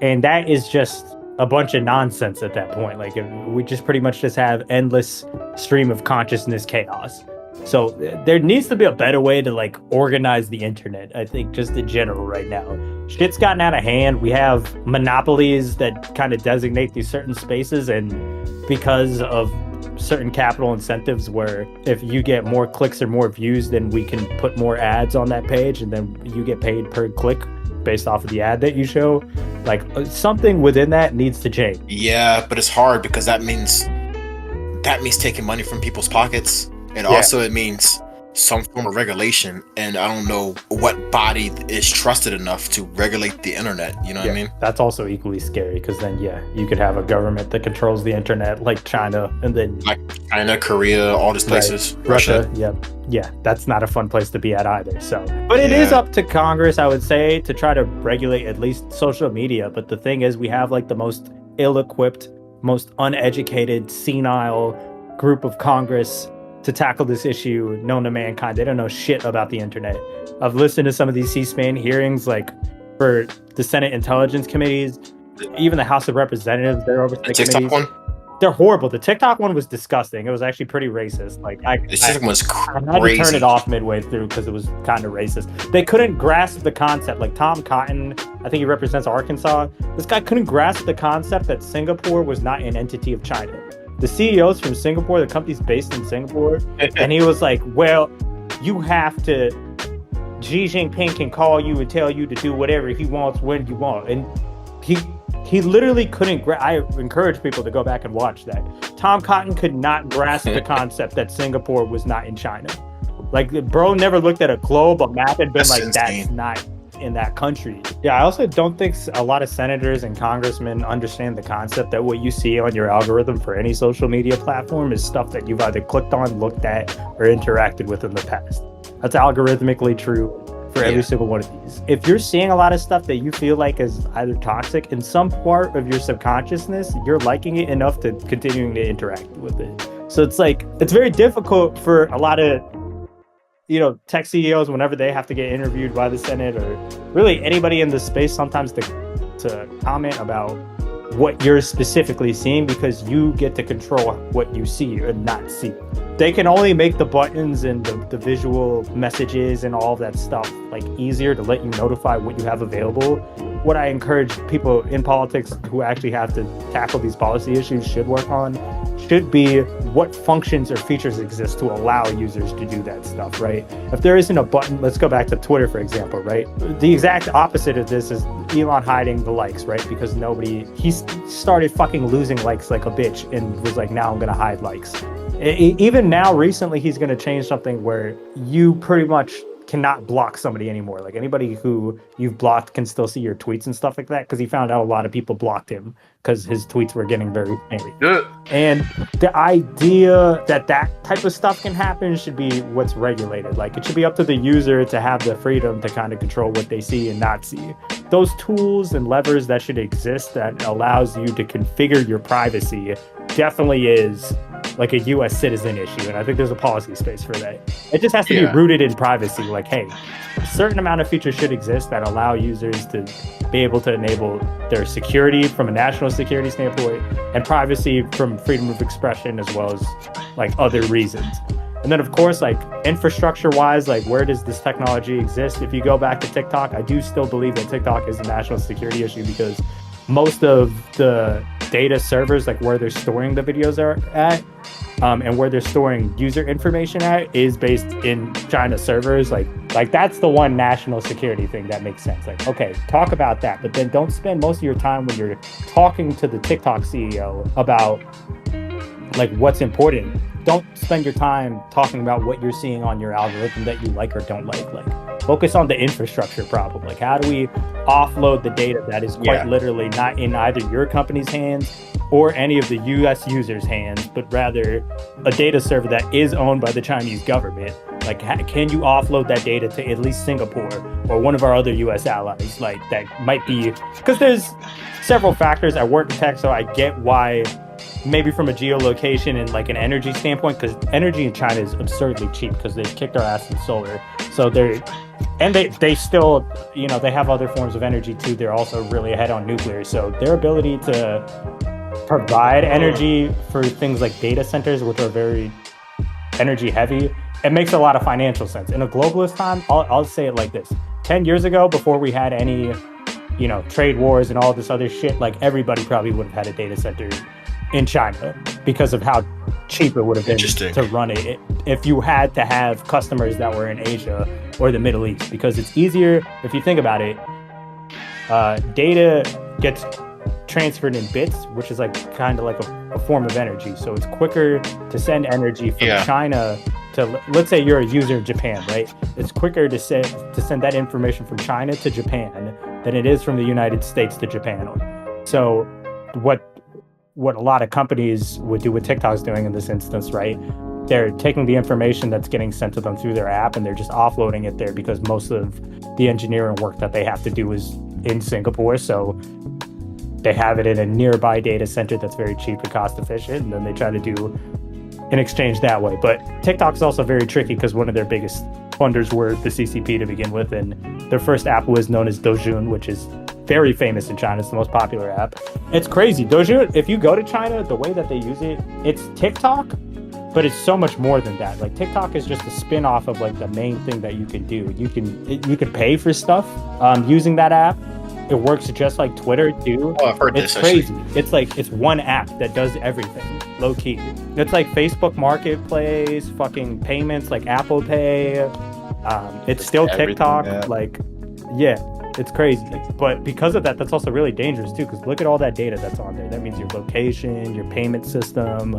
And that is just a bunch of nonsense at that point. Like, we just pretty much just have endless stream of consciousness chaos. So there needs to be a better way to like organize the internet, I think, just in general right now. Shit's gotten out of hand. We have monopolies that kind of designate these certain spaces, and because of certain capital incentives where if you get more clicks or more views, then we can put more ads on that page and then you get paid per click based off of the ad that you show. Like, something within that needs to change. Yeah, but it's hard because that means taking money from people's pockets. And also it means some form of regulation, and I don't know what body is trusted enough to regulate the internet. You know what I mean? That's also equally scary because then, you could have a government that controls the internet, like China, and then like China, Korea, all these places, Russia. Yeah, that's not a fun place to be at either. So, but it is up to Congress, I would say, to try to regulate at least social media. But the thing is, we have like the most ill-equipped, most uneducated, senile group of Congress to tackle this issue known to mankind. They don't know shit about the internet. I've listened to some of these C-SPAN hearings, like for the Senate Intelligence Committees, even the House of Representatives. They're over the TikTok one. They're horrible. The TikTok one was disgusting. It was actually pretty racist. Like the TikTok one was crazy. I had to turn it off midway through because it was kind of racist. They couldn't grasp the concept. Like Tom Cotton, I think he represents Arkansas. This guy couldn't grasp the concept that Singapore was not an entity of China. The CEO's from Singapore, the company's based in Singapore, and he was like, well, you have to, Xi Jinping can call you and tell you to do whatever he wants when you want. And he literally couldn't, I encourage people to go back and watch that. Tom Cotton could not grasp the concept that Singapore was not in China. Like, bro never looked at a globe, a map, and been that's like, insane. That's not in that country. Yeah, I also don't think a lot of senators and congressmen understand the concept that what you see on your algorithm for any social media platform is stuff that you've either clicked on, looked at, or interacted with in the past. That's algorithmically true for every single one of these. If you're seeing a lot of stuff that you feel like is either toxic, in some part of your subconsciousness, you're liking it enough to continuing to interact with it. So it's like, it's very difficult for a lot of tech CEOs, whenever they have to get interviewed by the Senate or really anybody in this space, sometimes to comment about what you're specifically seeing, because you get to control what you see and not see. They can only make the buttons and the visual messages and all of that stuff like easier to let you notify what you have available. What I encourage people in politics who actually have to tackle these policy issues should work on should be what functions or features exist to allow users to do that stuff, right? If there isn't a button, let's go back to Twitter, for example, right? The exact opposite of this is Elon hiding the likes, right? Because he started fucking losing likes like a bitch and was like, now I'm gonna hide likes. Even now, recently, he's going to change something where you pretty much cannot block somebody anymore. Like anybody who you've blocked can still see your tweets and stuff like that, because he found out a lot of people blocked him because his tweets were getting very spammy. Good. And the idea that that type of stuff can happen should be what's regulated. Like it should be up to the user to have the freedom to kind of control what they see and not see. Those tools and levers that should exist that allows you to configure your privacy definitely is like a US citizen issue, and I think there's a policy space for that. It just has to be rooted in privacy. Like, hey, a certain amount of features should exist that allow users to be able to enable their security from a national security standpoint and privacy from freedom of expression, as well as like other reasons. And then of course, like infrastructure wise, like where does this technology exist? If you go back to TikTok, I do still believe that TikTok is a national security issue, because most of the data servers, like where they're storing the videos are at, and where they're storing user information at, is based in China servers. Like that's the one national security thing that makes sense. Like, okay, talk about that, but then don't spend most of your time when you're talking to the TikTok CEO about like what's important. Don't spend your time talking about what you're seeing on your algorithm that you like or don't like. Like, focus on the infrastructure problem. Like, how do we offload the data that is quite literally not in either your company's hands or any of the US users' hands, but rather a data server that is owned by the Chinese government? Like, can you offload that data to at least Singapore or one of our other US allies? Like, that might be, because there's several factors. I work in tech, so I get why, maybe from a geolocation and like an energy standpoint, because energy in China is absurdly cheap because they've kicked our ass in solar. So they still, you know, they have other forms of energy too. They're also really ahead on nuclear. So their ability to provide energy for things like data centers, which are very energy heavy, it makes a lot of financial sense. In a globalist time, I'll say it like this. 10 years ago, before we had any, you know, trade wars and all this other shit, like everybody probably would have had a data center in China because of how cheap it would have been to run it if you had to have customers that were in Asia or the Middle East, because it's easier. If you think about it, data gets transferred in bits, which is like kind of like a form of energy. So it's quicker to send energy from China to, let's say you're a user in Japan, right? It's quicker to send that information from China to Japan than it is from the United States to Japan. So what a lot of companies would do, what TikTok's doing in this instance, right? They're taking the information that's getting sent to them through their app and they're just offloading it there, because most of the engineering work that they have to do is in Singapore. So they have it in a nearby data center that's very cheap and cost efficient, and then they try to do an exchange that way. But TikTok's also very tricky because one of their biggest funders were the CCP to begin with, and their first app was known as Douyin, which is very famous in China. It's the most popular app. It's crazy. Douyin, if you go to China, the way that they use it, it's TikTok, but it's so much more than that. Like, TikTok is just a spin-off of like the main thing that you can do. You can pay for stuff using that app. It works just like Twitter too. Oh, I've heard it's this. Crazy. It's like, it's one app that does everything, low key. It's like Facebook Marketplace, fucking payments like Apple Pay. It's still TikTok. Like, yeah. It's crazy. But because of that, that's also really dangerous too, because look at all that data that's on there. That means your location, your payment system.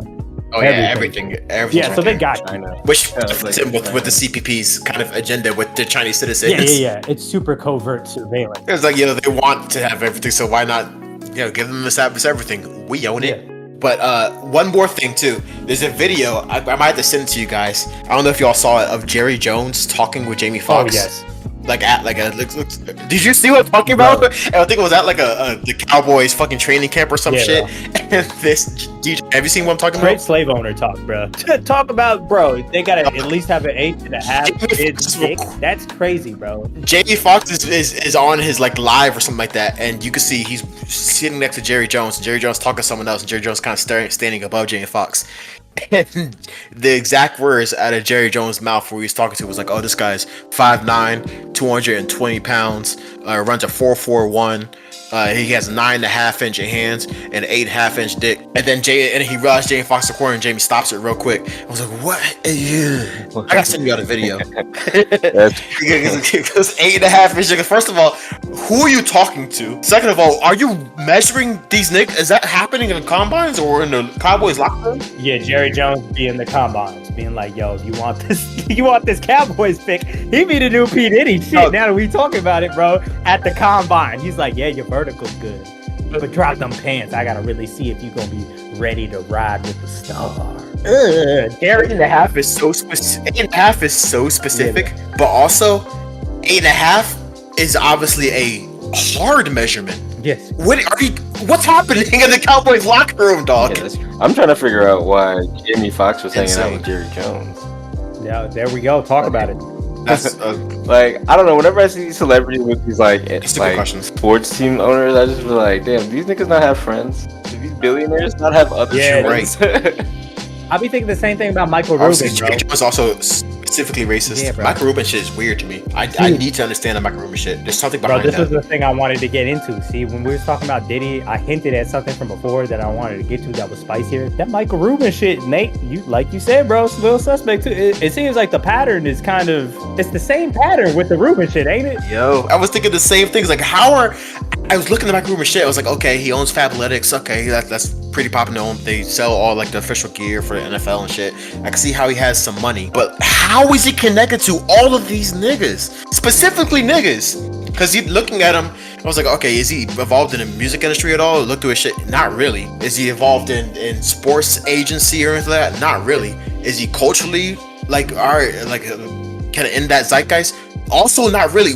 Oh yeah, everything. Yeah, so they got China. Which fits in with the CPP's kind of agenda with the Chinese citizens. Yeah. It's super covert surveillance. It's like, you know, they want to have everything, so why not, you know, give them this everything? We own it. But one more thing too. There's a video, I might have to send it to you guys. I don't know if y'all saw it, of Jerry Jones talking with Jamie Foxx. Oh yes. Did you see what I'm talking about? No. I think it was at like the Cowboys fucking training camp or some shit. Bro. And this DJ, have you seen what I'm talking about? Great slave owner talk, bro. Talk about, bro, they gotta at least have an 8.5 dick. That's crazy, bro. Jamie Foxx is on his like live or something like that, and you can see he's sitting next to Jerry Jones, and Jerry Jones talking to someone else, and Jerry Jones kind of standing above Jamie Foxx. And the exact words out of Jerry Jones' mouth where he was talking to was like, "Oh, this guy's 5'9", 220 pounds, runs a 4.41, He has 9.5-inch hands and 8.5-inch dick. And then he realized Jamie Foxx recording, and Jamie stops it real quick. I was like, what? I gotta send you out a video. Because 8.5-inch. First of all, who are you talking to? Second of all, are you measuring these niggas? Is that happening in the combines or in the Cowboys locker room? Yeah, Jerry Jones be in the combines, being like, "Yo, if you want this, you want this Cowboys pick." He be the new P Diddy shit. Oh. Now that we talking about it, bro, at the combine, he's like, "Yeah, your vertical's good, but drop them pants. I gotta really see if you gonna be ready to ride with the star." Jerry 8.5 is so specific. 8.5 is so specific, but also 8.5 is obviously a hard measurement. Yes. What's happening in the Cowboys locker room, dog? Yeah, I'm trying to figure out why Jamie Foxx was hanging out Insane. with Jerry Jones. Yeah, there we go. Talk about it. That's Like, I don't know. Whenever I see celebrities with these Stupid questions. sports team owners, I just feel like, damn, these niggas not have friends. Do these billionaires not have other Yeah, friends? I be thinking the same thing about Michael obviously Rubin, bro. Jerry Jones also specifically racist. Yeah, bro. Michael Rubin shit is weird to me. I need to understand the Michael Rubin shit. There's something Bro, behind this that. was the thing I wanted to get into. See, when we were talking about Diddy, I hinted at something from before that I wanted to get to that was spicier. That Michael Rubin shit, Nate, like you said, bro, it's a little suspect too. It seems like the pattern is it's the same pattern with the Rubin shit, ain't it? Yo, I was thinking the same things. Like, I was looking at Michael Rubin shit. I was like, okay, he owns Fabletics. Okay, that's pretty popular. They sell all like the official gear for the NFL and shit. I can see how he has some money, but how is he connected to all of these niggas, specifically niggas? Because looking at him, I was like, okay, is he involved in the music industry at all? Look through his shit, not really. Is he involved in sports agency or anything like that? Not really. Is he culturally kind of in that zeitgeist? Also, not really.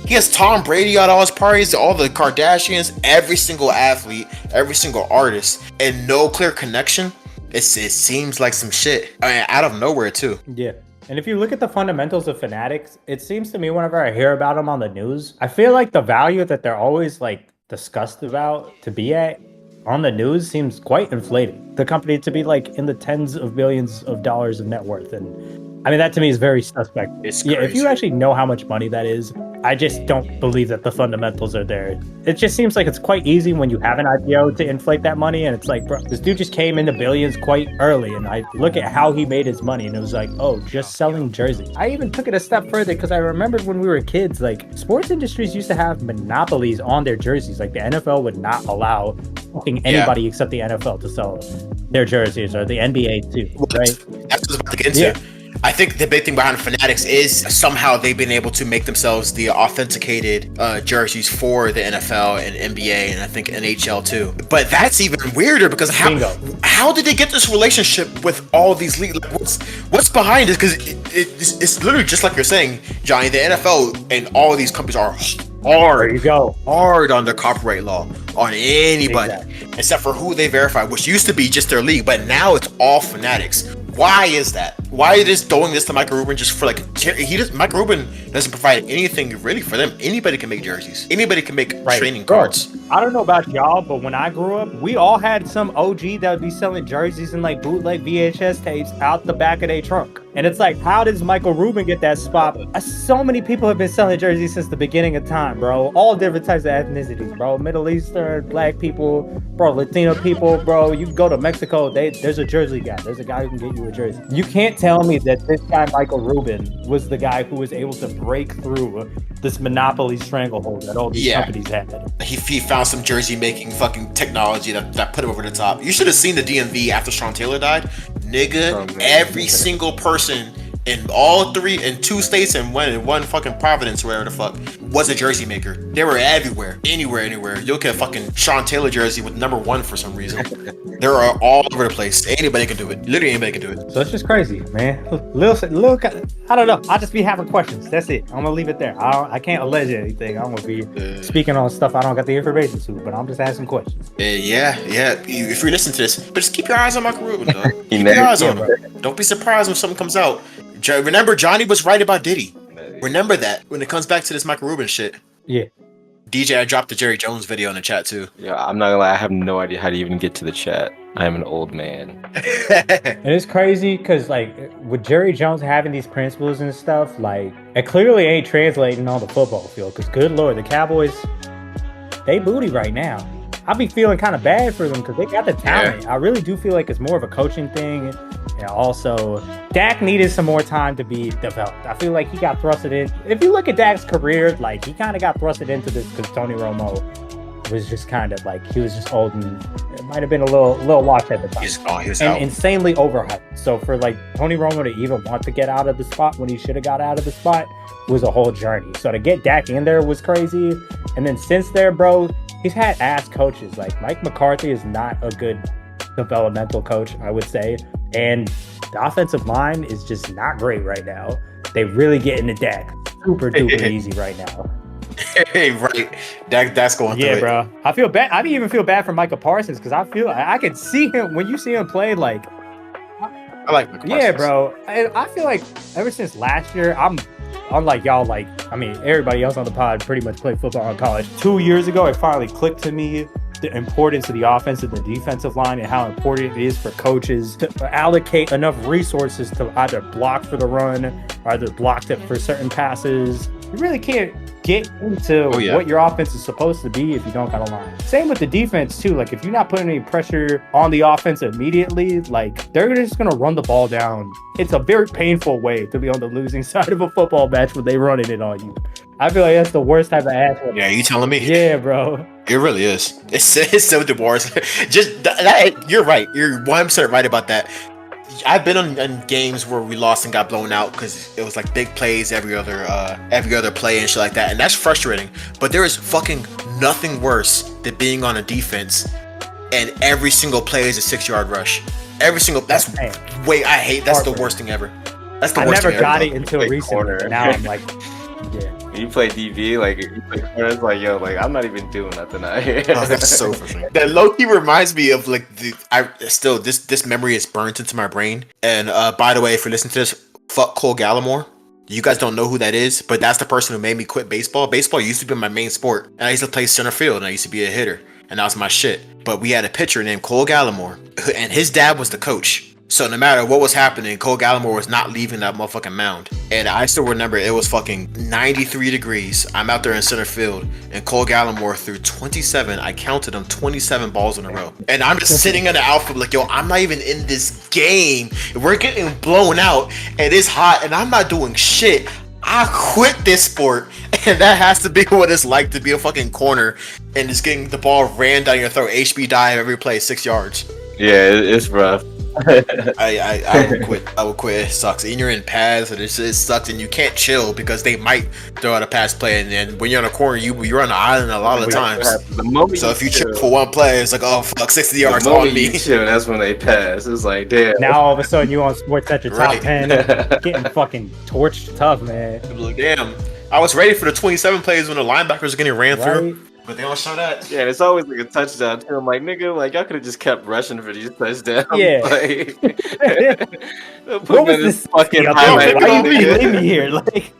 He has Tom Brady at all his parties, all the Kardashians, every single athlete, every single artist, and no clear connection. It seems like some shit. I mean, out of nowhere too. Yeah. And if you look at the fundamentals of Fanatics, it seems to me whenever I hear about them on the news, I feel like the value that they're always like discussed about to be at on the news seems quite inflated. The company to be like in the tens of billions of dollars of net worth. And I mean, that to me is very suspect. It's Yeah, if crazy. you actually know how much money that is, I just don't believe that the fundamentals are there. It just seems like it's quite easy when you have an IPO to inflate that money. And it's like, bro, this dude just came into billions quite early. And I look at how he made his money and it was like, oh, just selling jerseys. I even took it a step further because I remembered when we were kids, like sports industries used to have monopolies on their jerseys. Like the NFL would not allow fucking anybody except the NFL to sell their jerseys, or the NBA too, right? That's what I was about to get into. Yeah. I think the big thing behind Fanatics is somehow they've been able to make themselves the authenticated jerseys for the NFL and NBA and I think NHL too. But that's even weirder because how did they get this relationship with all these leagues? Like, what's behind this? Because it's literally just like you're saying, Johnny. The NFL and all of these companies are There you go. hard on their copyright law on anybody except for who they verify, which used to be just their league, but now it's all Fanatics. Why is that? Why are they just throwing this to Michael Rubin just for like Michael Rubin doesn't provide anything really for them. Anybody can make jerseys. Anybody can make training cards. I don't know about y'all, but when I grew up, we all had some OG that would be selling jerseys and like bootleg VHS tapes out the back of their trunk. And it's like, how does Michael Rubin get that spot? So many people have been selling jerseys since the beginning of time, bro. All different types of ethnicities, bro. Middle Eastern, black people, bro, Latino people, bro. You go to Mexico, there's a jersey guy. There's a guy who can get you a jersey. You can't tell me that this guy, Michael Rubin, was the guy who was able to break through this monopoly stranglehold that all these companies had. He found some jersey making fucking technology that put him over the top. You should have seen the DMV after Sean Taylor died. Nigga, every single person in two states and one fucking Providence, wherever the fuck, was a jersey maker. They were everywhere, anywhere. You look at fucking Sean Taylor jersey with number 1 for some reason. They are all over the place. Anybody can do it. Literally anybody can do it. So it's just crazy, man. Little, I don't know. I just be having questions. That's it. I'm gonna leave it there. I can't allege anything. I'm gonna be speaking on stuff I don't got the information to, but I'm just asking questions. Yeah. If you listen to this, but just keep your eyes on Michael Rubin, dog. Keep your eyes on him. Don't be surprised when something comes out. Remember, Johnny was right about Diddy. Remember that when it comes back to this Michael Rubin shit. Yeah. DJ, I dropped the Jerry Jones video in the chat too. Yeah, I'm not gonna lie, I have no idea how to even get to the chat. I am an old man. And it's crazy because, like, with Jerry Jones having these principles and stuff, like, it clearly ain't translating on the football field. Because, good Lord, the Cowboys, they booty right now. I be feeling kind of bad for them because they got the talent. I really do feel like it's more of a coaching thing. And also, Dak needed some more time to be developed. I feel like he got thrusted in. If you look at Dak's career, like he kind of got thrusted into this because Tony Romo was just kind of like, he was just old and it might have been a little washed at the time. He was and out. Insanely overhyped. So for like Tony Romo to even want to get out of the spot when he should have got out of the spot was a whole journey. So to get Dak in there was crazy. And then since there, bro, he's had ass coaches. Like Mike McCarthy is not a good developmental coach, I would say. And the offensive line is just not great right now. They really get into Dak super duper easy right now. Hey, right. That's going through it. Bro. I feel bad. I even feel bad for Micah Parsons because I feel I can see him when you see him play. Like, I like Micah Parsons. Yeah, bro. I feel like ever since last year, I'm unlike y'all. Like, I mean, everybody else on the pod pretty much played football in college. 2 years ago, it finally clicked to me the importance of the offense and the defensive line and how important it is for coaches to allocate enough resources to either block for the run or either block it for certain passes. You really can't get into what your offense is supposed to be if you don't got a line. Same with the defense too. Like if you're not putting any pressure on the offense immediately, like they're just gonna run the ball down. It's a very painful way to be on the losing side of a football match when they running it on you. I feel like that's the worst type of asshole. Yeah, you telling me? Yeah, bro. It really is. It's so the worst. Just that, you're right. You're 100% right about that. I've been on games where we lost and got blown out because it was like big plays every other play and shit like that, and that's frustrating. But there is fucking nothing worse than being on a defense and every single play is a 6-yard rush. That's I hate. That's the worst thing ever. That's the worst thing ever. I never got it until recently. Now I'm like, yeah. You play DB, like you play corner, it's like, yo, like I'm not even doing nothing out here. Oh, that's so frustrating. That low key reminds me of like this memory is burnt into my brain. And by the way, if you listen to this, fuck Cole Gallimore. You guys don't know who that is, but that's the person who made me quit baseball. Baseball used to be my main sport, and I used to play center field, and I used to be a hitter, and that was my shit. But we had a pitcher named Cole Gallimore, and his dad was the coach. So no matter what was happening, Cole Gallimore was not leaving that motherfucking mound. And I still remember it was fucking 93 degrees. I'm out there in center field, and Cole Gallimore threw 27. I counted them 27 balls in a row. And I'm just sitting in the outfield like, yo, I'm not even in this game. We're getting blown out, and it's hot, and I'm not doing shit. I quit this sport, and that has to be what it's like to be a fucking corner and just getting the ball ran down your throat. HB dive every play, 6 yards. Yeah, it's rough. I would quit. I would quit. It sucks. And you're in pads, and it sucks, and you can't chill because they might throw out a pass play, and then when you're on a corner, you're on the island a lot of times. So if you chill for one play, it's like, oh fuck, 60 yards on me. Chill, that's when they pass. It's like, damn. Now all of a sudden you on Sports at your top 10, getting fucking torched tough, man. Damn, I was ready for the 27 plays when the linebackers are getting ran through. But they don't show that. Yeah, and it's always like a touchdown too. I'm like, nigga, like y'all could have just kept rushing for these touchdowns. Yeah. Like, what was this fucking highlight? Why you leave me here? Like,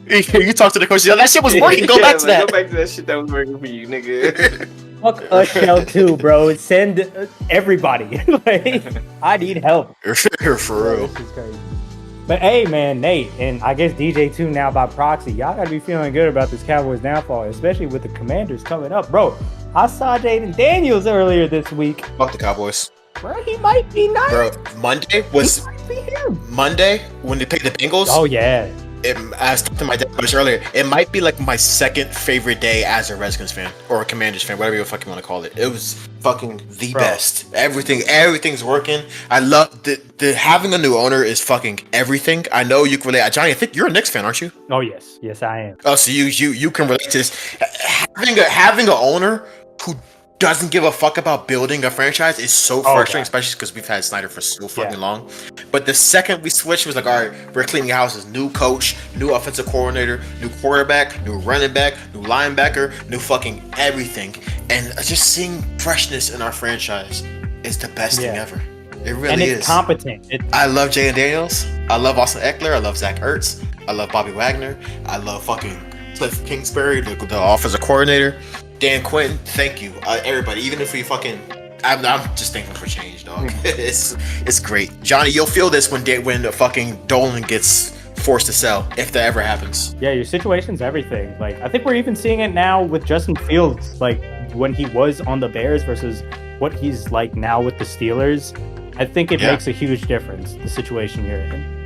you talk to the coach. That shit was working. Go back to that. Go back to that shit that was working for you, nigga. Fuck us, shell too, bro. Send everybody. Like, I need help. For real. This is crazy. But hey, man, Nate, and I guess DJ too now by proxy, y'all gotta be feeling good about this Cowboys downfall, especially with the Commanders coming up. Bro, I saw Jaden Daniels earlier this week. Fuck the Cowboys. Bro, he might be nice. Bro, Monday when they played the Bengals. Oh, yeah. I was talking to my dad about this earlier. It might be like my second favorite day as a Redskins fan or a Commanders fan, whatever you fucking want to call it. It was fucking the best. Everything's working. I love the having a new owner is fucking everything. I know you can relate. Johnny, I think you're a Knicks fan, aren't you? Oh yes, I am. Oh, so you can relate to this. Having an owner who doesn't give a fuck about building a franchise is so frustrating, especially because we've had Snyder for so fucking long. But the second we switched, it was like, all right, we're cleaning houses. New coach, new offensive coordinator, new quarterback, new running back, new linebacker, new fucking everything. And just seeing freshness in our franchise is the best thing ever. It really is. And it's competent. I love Jaden Daniels. I love Austin Eckler. I love Zach Ertz. I love Bobby Wagner. I love fucking Cliff Kingsbury, the offensive coordinator. Dan Quinn, thank you, everybody. Even if we fucking, I'm just thankful for change, dog. It's great. Johnny, you'll feel this when the fucking Dolan gets forced to sell if that ever happens. Yeah, your situation's everything. Like, I think we're even seeing it now with Justin Fields, like when he was on the Bears versus what he's like now with the Steelers. I think it makes a huge difference, the situation you're in.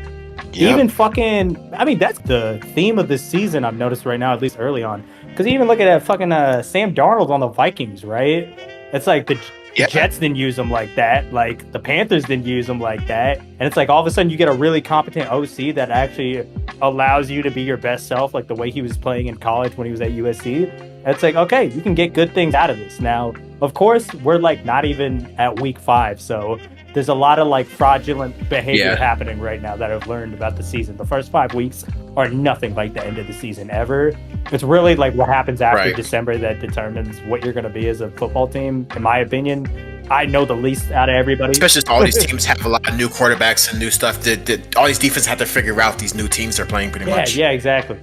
Yep. Even fucking, I mean, that's the theme of this season I've noticed right now, at least early on. Because even look at that fucking Sam Darnold on the Vikings, right? It's like the Jets didn't use him like that. Like the Panthers didn't use him like that. And it's like all of a sudden you get a really competent OC that actually allows you to be your best self, like the way he was playing in college when he was at USC. And it's like, okay, you can get good things out of this. Now, of course, we're like not even at week 5. So there's a lot of like fraudulent behavior happening right now that I've learned about the season. The first 5 weeks are nothing like the end of the season ever. It's really like what happens after December that determines what you're going to be as a football team. In my opinion, I know the least out of everybody. Especially all these teams have a lot of new quarterbacks and new stuff. That all these defenses have to figure out these new teams they're playing pretty much. Yeah, exactly.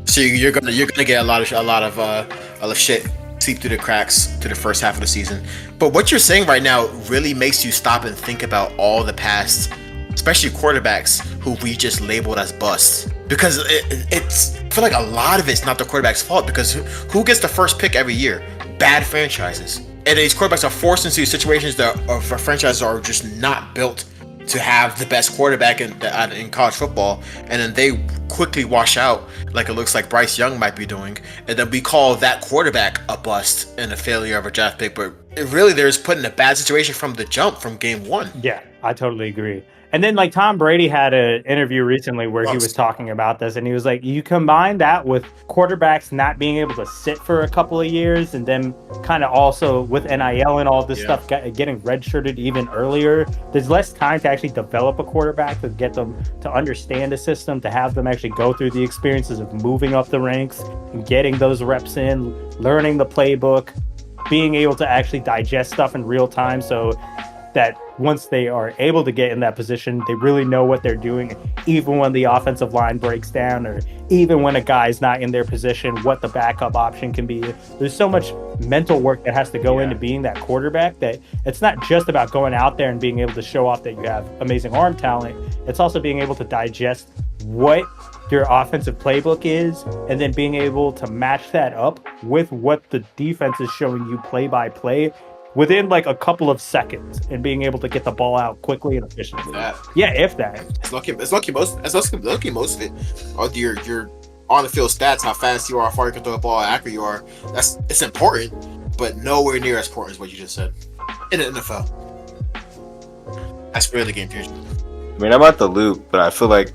So you're gonna get a lot of shit seep through the cracks to the first half of the season. But what you're saying right now really makes you stop and think about all the past, especially quarterbacks who we just labeled as busts. Because it's I feel like a lot of it's not the quarterback's fault, because who gets the first pick every year? Bad franchises. And these quarterbacks are forced into situations that franchises are just not built to have the best quarterback in college football, and then they quickly wash out, like it looks like Bryce Young might be doing, and then we call that quarterback a bust and a failure of a draft pick. But really, they're just put in a bad situation from the jump, from game 1. Yeah, I totally agree. And then like Tom Brady had an interview recently where he was talking about this, and he was like, you combine that with quarterbacks not being able to sit for a couple of years, and then kind of also with NIL and all this stuff getting redshirted even earlier, there's less time to actually develop a quarterback, to get them to understand the system, to have them actually go through the experiences of moving up the ranks and getting those reps in, learning the playbook, being able to actually digest stuff in real time, so that once they are able to get in that position, they really know what they're doing, even when the offensive line breaks down, or even when a guy's not in their position, what the backup option can be. There's so much mental work that has to go into being that quarterback, that it's not just about going out there and being able to show off that you have amazing arm talent. It's also being able to digest what your offensive playbook is, and then being able to match that up with what the defense is showing you play by play within like a couple of seconds, and being able to get the ball out quickly and efficiently. Yeah, if that. It's lucky most of it. Or your on the field stats, how fast you are, how far you can throw the ball, how accurate you are. It's important, but nowhere near as important as what you just said. In the NFL. That's really game changing. I mean, I'm out the loop, but I feel like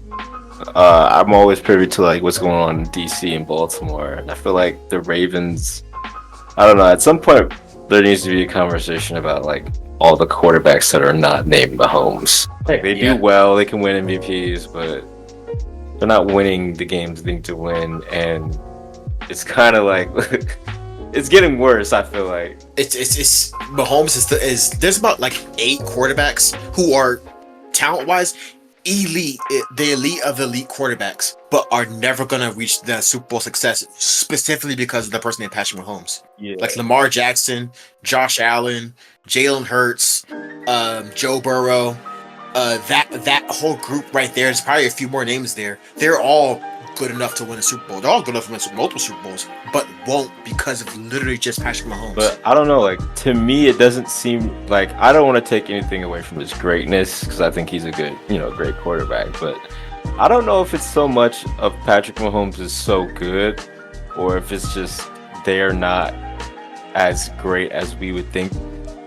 I'm always privy to like what's going on in DC and Baltimore. And I feel like the Ravens, I don't know, at some point there needs to be a conversation about like all the quarterbacks that are not named Mahomes. Like, they do well, they can win MVPs, but they're not winning the games they need to win, and it's kind of like it's getting worse. I feel like it's Mahomes is there's about like 8 quarterbacks who are talent wise elite, the elite of elite quarterbacks, but are never gonna reach the Super Bowl success, specifically because of the person named Patrick Mahomes. Like Lamar Jackson, Josh Allen, Jalen Hurts, Joe Burrow, that whole group right there. There's probably a few more names there. They're all good enough to win a Super Bowl. They're all good enough to win multiple Super Bowls, but won't because of literally just Patrick Mahomes. But I don't know, like, to me, it doesn't seem like, I don't want to take anything away from his greatness, because I think he's a good, great quarterback, but I don't know if it's so much of Patrick Mahomes is so good, or if it's just they're not as great as we would think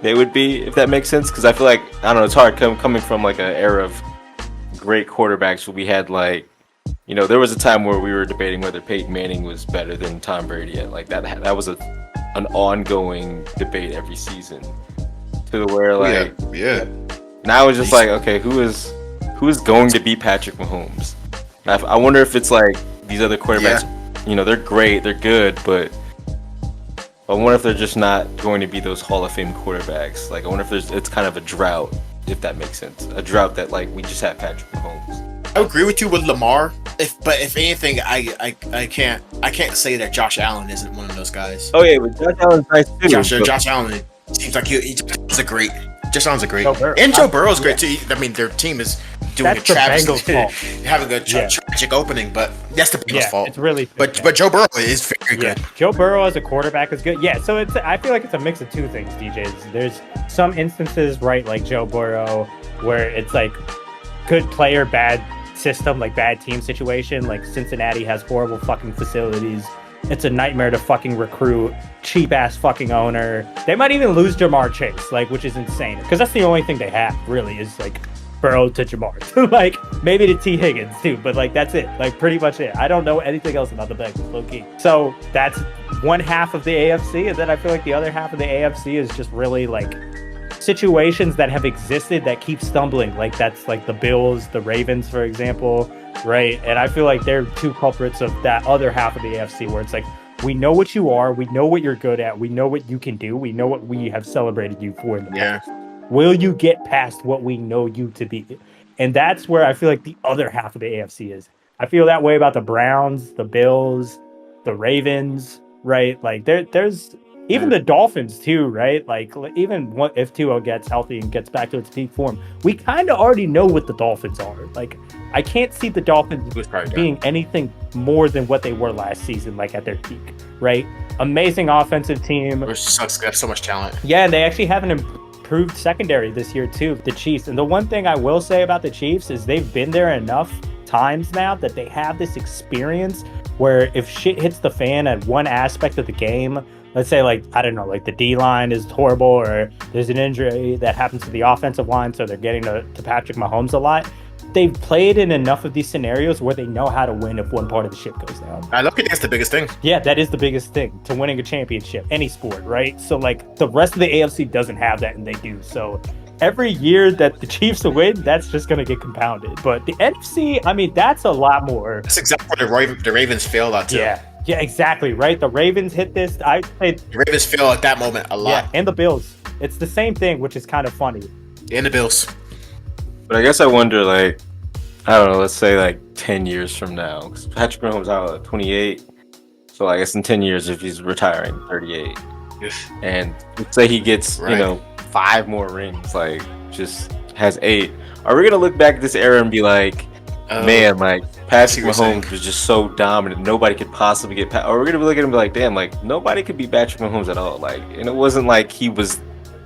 they would be, if that makes sense. Because I feel like, I don't know, it's hard coming from like an era of great quarterbacks where we had like, there was a time where we were debating whether Peyton Manning was better than Tom Brady. Like that was an ongoing debate every season, to where like now it's just like, okay, who is going to be Patrick Mahomes? I wonder if it's like these other quarterbacks, they're great, they're good, but I wonder if they're just not going to be those Hall of Fame quarterbacks. Like, I wonder if it's kind of a drought, if that makes sense. A drought that like we just have Patrick Mahomes. I agree with you with Lamar. If anything, I can't say that Josh Allen isn't one of those guys. Oh yeah, but Josh Allen's nice too. Josh Allen seems like he's a great. Josh Allen's a great, and Joe Burrow's great too. I mean, their team is doing That's a the travesty, Bengals' fault. having a Yeah. tragic opening, but that's the Bengals' fault. It's really But Joe Burrow is very good. Joe Burrow as a quarterback is good. Yeah, so I feel like it's a mix of two things, DJs. There's some instances, right, like Joe Burrow, where it's like good player, bad system, like bad team situation. Like Cincinnati has horrible fucking facilities. It's a nightmare to fucking recruit. Cheap ass fucking owner. They might even lose Jamar Chase, like, which is insane. Because that's the only thing they have, really, is like Burrow to Jamar. Like, maybe to T. Higgins too, but like that's it. Like pretty much it. I don't know anything else about the Bengals, low key. So that's one half of the AFC, and then I feel like the other half of the AFC is just really like situations that have existed that keep stumbling. Like that's like the Bills, the Ravens, for example, right? And I feel like they're two culprits of that other half of the AFC where it's like, we know what you are, we know what you're good at, we know what you can do, we know what we have celebrated you for in the past. Will you get past what we know you to be? And that's where I feel like the other half of the AFC is. I feel that way about the Browns, the Bills, the Ravens, right? Like there's even the Dolphins too, right? Like even if Tua gets healthy and gets back to its peak form, we kind of already know what the Dolphins are. Like I can't see the Dolphins being anything more than what they were last season, like at their peak, right? Amazing offensive team. Which sucks. They have so much talent. Yeah, and they actually have an improved secondary this year too, the Chiefs. And the one thing I will say about the Chiefs is they've been there enough times now that they have this experience where if shit hits the fan at one aspect of the game, let's say like, I don't know, like the D-line is horrible or there's an injury that happens to the offensive line, so they're getting to Patrick Mahomes a lot. They've played in enough of these scenarios where they know how to win if one part of the ship goes down. I look at that's the biggest thing. Yeah, that is the biggest thing to winning a championship, any sport, right? So like the rest of the AFC doesn't have that and they do. So every year that the Chiefs win, that's just going to get compounded. But the NFC, I mean, that's a lot more. That's exactly what the Ravens failed at too. Yeah, exactly, right? The Ravens hit this. The Ravens fail at that moment a lot. Yeah, and the Bills. It's the same thing, which is kind of funny. And the Bills. But I guess I wonder, like, I don't know, let's say like 10 years from now, because Patrick Mahomes out at 28. So I guess in 10 years, if he's retiring 38, and let's say he gets, you know, 5 more rings, like just has 8. Are we gonna look back at this era and be like, man, like Patrick Mahomes was just so dominant, nobody could possibly get past? Or we're gonna look at him and be like, damn, like nobody could beat Patrick Mahomes at all. Like, and it wasn't like he was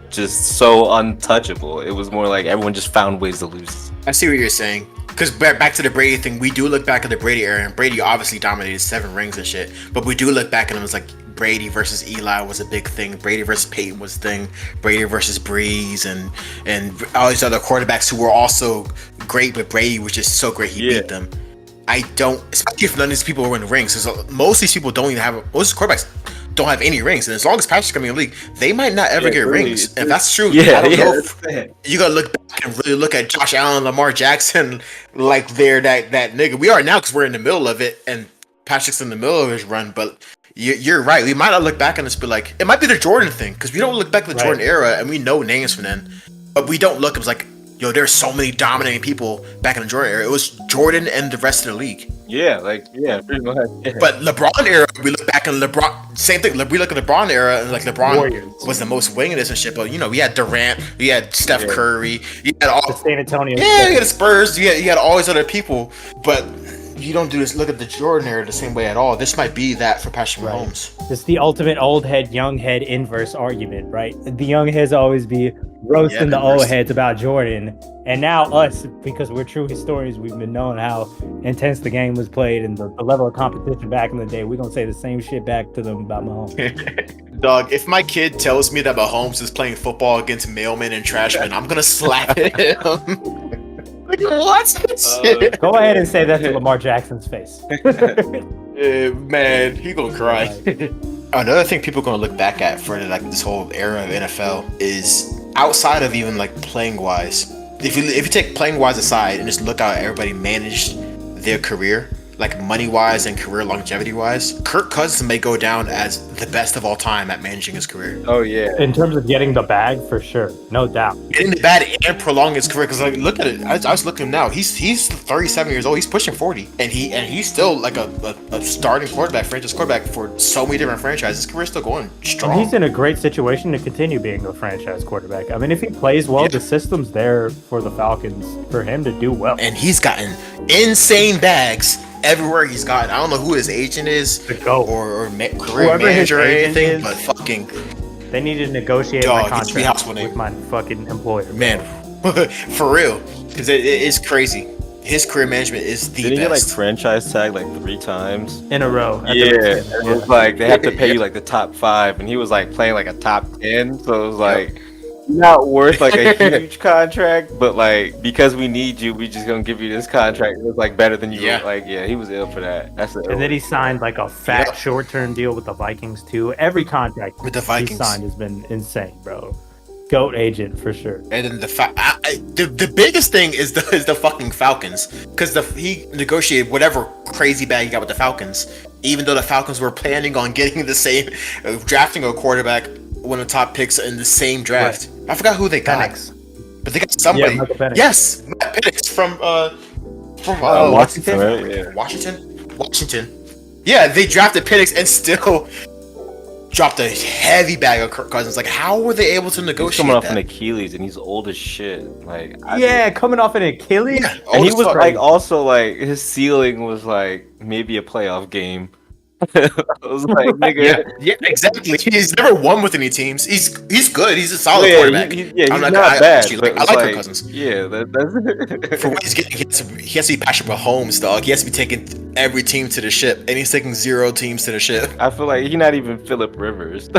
just so untouchable. It was more like everyone just found ways to lose. I see what you're saying. Because back to the Brady thing, we do look back at the Brady era, and Brady obviously dominated 7 rings and shit. But we do look back and it was like Brady versus Eli was a big thing. Brady versus Peyton was a thing. Brady versus Breeze and all these other quarterbacks who were also great, but Brady was just so great he beat them. I don't, especially if none of these people were in rings. Because most of these people don't even have, most quarterbacks don't have any rings, and as long as Patrick's coming in the league, they might not ever get rings. If that's true, I don't know. You gotta look back and really look at Josh Allen, Lamar Jackson, like they're that nigga. We are now because we're in the middle of it, and Patrick's in the middle of his run. But you're right. We might not look back and just be like, it might be the Jordan thing, because we don't look back at the Jordan era and we know names from then, but we don't look. It was like, yo, there's so many dominating people back in the Jordan era. It was Jordan and the rest of the league. Yeah, pretty much. Yeah. But LeBron era, we look back and LeBron, same thing. We look at LeBron era and like LeBron Warriors was the most wingness and shit. But you know, we had Durant, we had Steph Curry, you had all the San Antonio. Yeah, you had the Spurs, you had all these other people. But you don't do this. Look at the Jordan era the same way at all. This might be that for Patrick Mahomes. It's the ultimate old head, young head inverse argument, right? The young heads always be roasting the old heads about Jordan, and now us, because we're true historians, we've been knowing how intense the game was played and the level of competition back in the day. We're gonna say the same shit back to them about Mahomes. Dog, if my kid tells me that Mahomes is playing football against mailmen and trashmen, I'm gonna slap him. Like, what? Go ahead and say that to Lamar Jackson's face. Man, he gonna cry. Another thing people are gonna look back at for like this whole era of NFL is outside of even like playing wise. If you take playing wise aside and just look how everybody managed their career, like money-wise and career longevity-wise, Kirk Cousins may go down as the best of all time at managing his career. Oh yeah. In terms of getting the bag, for sure, no doubt. Getting the bad and prolonging his career, because like look at it. I was looking now. He's 37 years old. He's pushing 40, and he's still like a starting quarterback, franchise quarterback for so many different franchises. His career's still going strong. And he's in a great situation to continue being a franchise quarterback. I mean, if he plays well, the system's there for the Falcons for him to do well. And he's gotten insane bags everywhere he's gotten. I don't know who his agent is or career manager or anything, but fucking they need to negotiate my contract with my fucking employer. Man, for real, because it's crazy. His career management is the Didn't best. he get like franchise tag like 3 times in a row? Yeah, it was like they have to pay you like the top 5, and he was like playing like a top 10, so it was like not worth like a huge contract, but like because we need you, we just gonna give you this contract. It was like better than you. Yeah. Like he was ill for that. And then he signed like a fat short-term deal with the Vikings too. Every contract with the Vikings he signed has been insane, bro. GOAT agent for sure. And then the biggest thing is the fucking Falcons, because he negotiated whatever crazy bag he got with the Falcons, even though the Falcons were planning on getting the same drafting a quarterback, one of the top picks in the same draft. Right. I forgot who they got, but they got somebody. Yeah, yes, Matt Penix from Washington. Right? Yeah. Washington. Yeah, they drafted Penix and still dropped a heavy bag of Kirk Cousins. Like, how were they able to negotiate? He's coming off that? an Achilles, and he's old as shit. Like, coming off an Achilles, and he was like, also like his ceiling was like maybe a playoff game. I was like, nigga. Yeah, exactly. He's never won with any teams. He's good. He's a solid quarterback. He's not bad. I like Kirk Cousins. Yeah, that's for what he's getting. He has to be passionate about Holmes, dog. He has to be taking every team to the ship, and he's taking 0 teams to the ship. I feel like he's not even Phillip Rivers.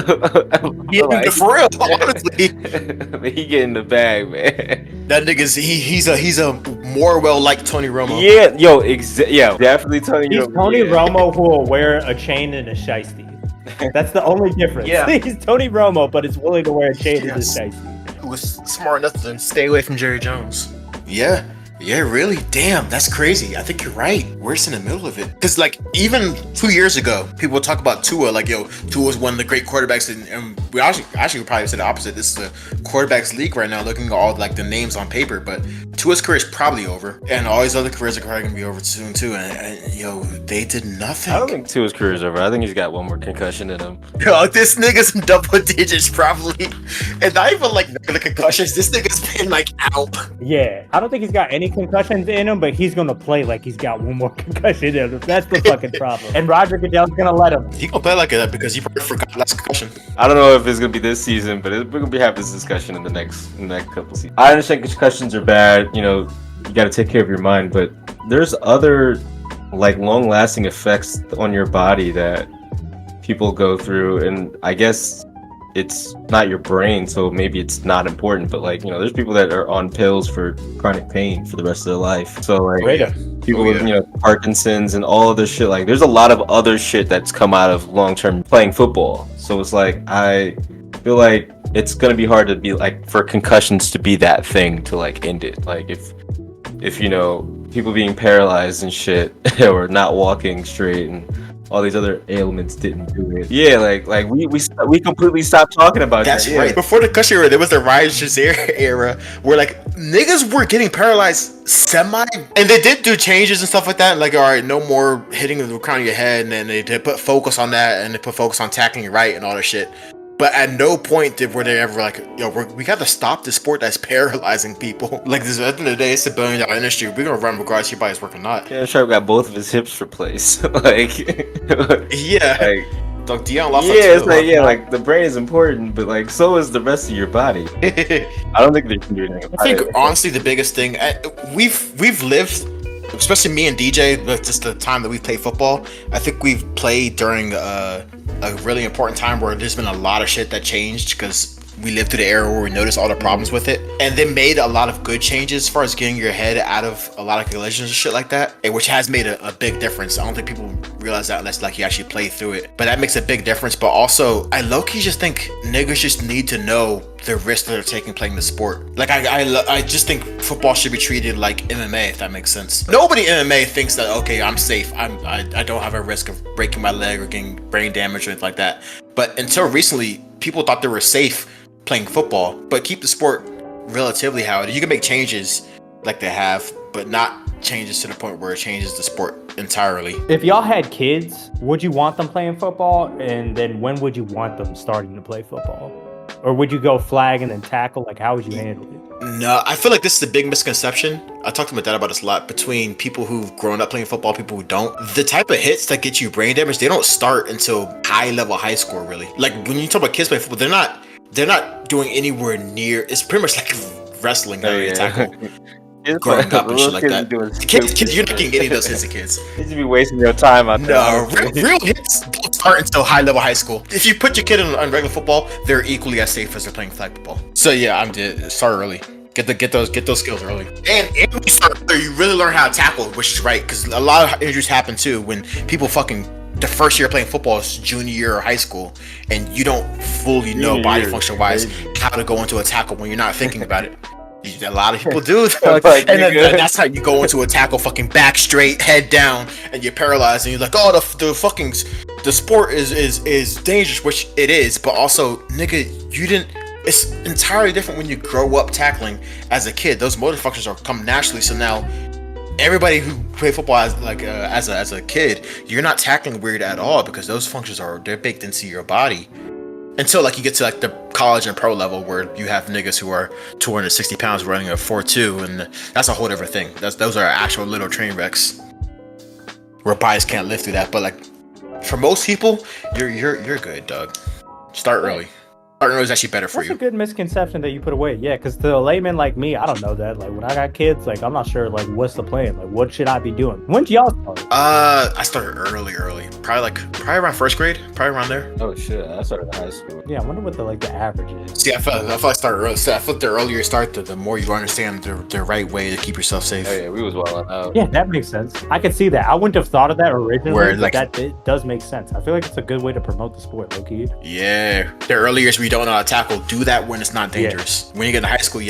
Yeah, for real, honestly. He getting the bag, man. That nigga's he's a more well-liked Tony Romo. Yeah, definitely Tony. He's Tony Romo who will wear a chain and a shiesty. That's the only difference. Yeah. He's Tony Romo, but is willing to wear a chain and a shiesty. Who was smart enough to stay away from Jerry Jones. Yeah, really? Damn, that's crazy. I think you're right. We're just in the middle of it. Because, like, even 2 years ago, people would talk about Tua, like, Tua's one of the great quarterbacks, and we actually would probably say the opposite. This is a quarterback's league right now, looking at all, like, the names on paper, but Tua's career is probably over, and all his other careers are probably going to be over soon, too, and they did nothing. I don't think Tua's career is over. I think he's got one more concussion in him. Yo, this nigga's in double digits, probably, and not even, like, regular concussions. This nigga's been, like, out. Yeah, I don't think he's got any concussions in him, but he's gonna play like he's got one more concussion in him. That's the fucking problem. And Roger Goodell's gonna let him. He gonna play like that because he probably forgot last concussion. I don't know if it's gonna be this season, but we're gonna be having this discussion in the next couple seasons. I understand concussions are bad. You know, you got to take care of your mind, but there's other like long-lasting effects on your body that people go through, and I guess it's not your brain, so maybe it's not important, but like, you know, there's people that are on pills for chronic pain for the rest of their life. So like people with, you know, Parkinson's and all of this shit, like there's a lot of other shit that's come out of long-term playing football. So it's like, I feel like it's gonna be hard to be like, for concussions to be that thing to like end it. Like if you know, people being paralyzed and shit or not walking straight and all these other ailments didn't do it. Yeah, like we completely stopped talking about that. That's right. Before the concussion era, there was the Ryan Shazier era where like niggas were getting paralyzed semi, and they did do changes and stuff like that. Like, all right, no more hitting the crown of your head, and then they put focus on that, and they put focus on tackling you right and all that shit. But at no point were they ever like, yo, we got to stop the sport that's paralyzing people. Like, this, at the end of the day, it's a $1 billion industry. We're gonna run regardless of your body's work or not. Yeah, Sharp got both of his hips replaced. Like, yeah, like, Doug Dion lost. Yeah, it's like, yeah, like the brain is important, but like so is the rest of your body. I don't think they can do anything about I think it. honestly, the biggest thing we've lived, especially me and DJ, just the time that we play football. I think we've played during a really important time where there's been a lot of shit that changed because we lived through the era where we noticed all the problems with it, and they made a lot of good changes as far as getting your head out of a lot of collisions and shit like that, which has made a big difference. I don't think people realize that unless like you actually play through it, but that makes a big difference. But also, I low-key just think niggas just need to know the risks that they're taking playing the sport. Like I just think football should be treated like MMA, if that makes sense. Nobody in MMA thinks that, okay, I'm safe, I don't have a risk of breaking my leg or getting brain damage or anything like that. But until recently, people thought they were safe playing football. But keep the sport relatively how it is. You can make changes like they have, but not changes to the point where it changes the sport entirely. If y'all had kids, would you want them playing football? And then when would you want them starting to play football? Or would you go flag and then tackle? Like, how would you handle it? No, I feel like this is a big misconception. I talked to my dad about this a lot, between people who've grown up playing football, people who don't. The type of hits that get you brain damage, they don't start until high level high school, really. Like when you talk about kids playing football, they're not doing anywhere near. It's pretty much like wrestling, tackle. Growing up and shit like that. Kids, you're not getting any of those hits of kids. You should be wasting your time out there. No, real hits don't start until high level high school. If you put your kid on regular football, they're equally as safe as they're playing flag football. So yeah, start early. Get those skills early. And when you start early, you really learn how to tackle, which is right, because a lot of injuries happen too when people the first year playing football is junior year or high school, and you don't fully know body function wise how to go into a tackle when you're not thinking about it. A lot of people do, and then that's how you go into a tackle, fucking back straight, head down, and you're paralyzed, and you're like, oh, the sport is dangerous, which it is, but also, nigga, it's entirely different when you grow up tackling as a kid. Those motor functions come naturally, so now everybody who play football as a kid, you're not tackling weird at all, because those functions they're baked into your body. Until like you get to like the college and pro level where you have niggas who are 260 pounds running a 4.2, and that's a whole different thing. Those are actual little train wrecks where bodies can't live through that. But like for most people, you're good, dog. Start early. Start early is actually better for That's you. a good misconception that you put away. Yeah, because to a layman like me, I don't know that. Like when I got kids, like I'm not sure like what's the plan. Like what should I be doing? When do y'all start? I started early. Probably around first grade. Probably around there. Oh shit, I started in high school. Yeah, I wonder what the average is. See, I feel like I started early. So I feel like the earlier you start, the more you understand the right way to keep yourself safe. Oh yeah, we was well out. Yeah, that makes sense. I could see that. I wouldn't have thought of that originally, Where, but like, it does make sense. I feel like it's a good way to promote the sport, low-key. Yeah, the early years where you don't know how to tackle, do that when it's not dangerous. When you get to high school,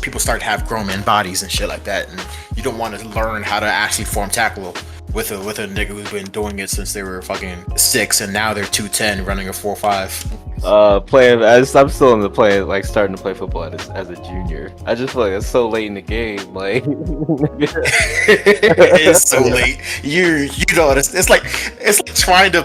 people start to have grown man bodies and shit like that, and you don't want to learn how to actually form tackle with a nigga who's been doing it since they were fucking 6, and now they're 210 running a 4.5. I'm still in the play, like starting to play football as a junior. I just feel like it's so late in the game, like It's so late. You know, it's like trying to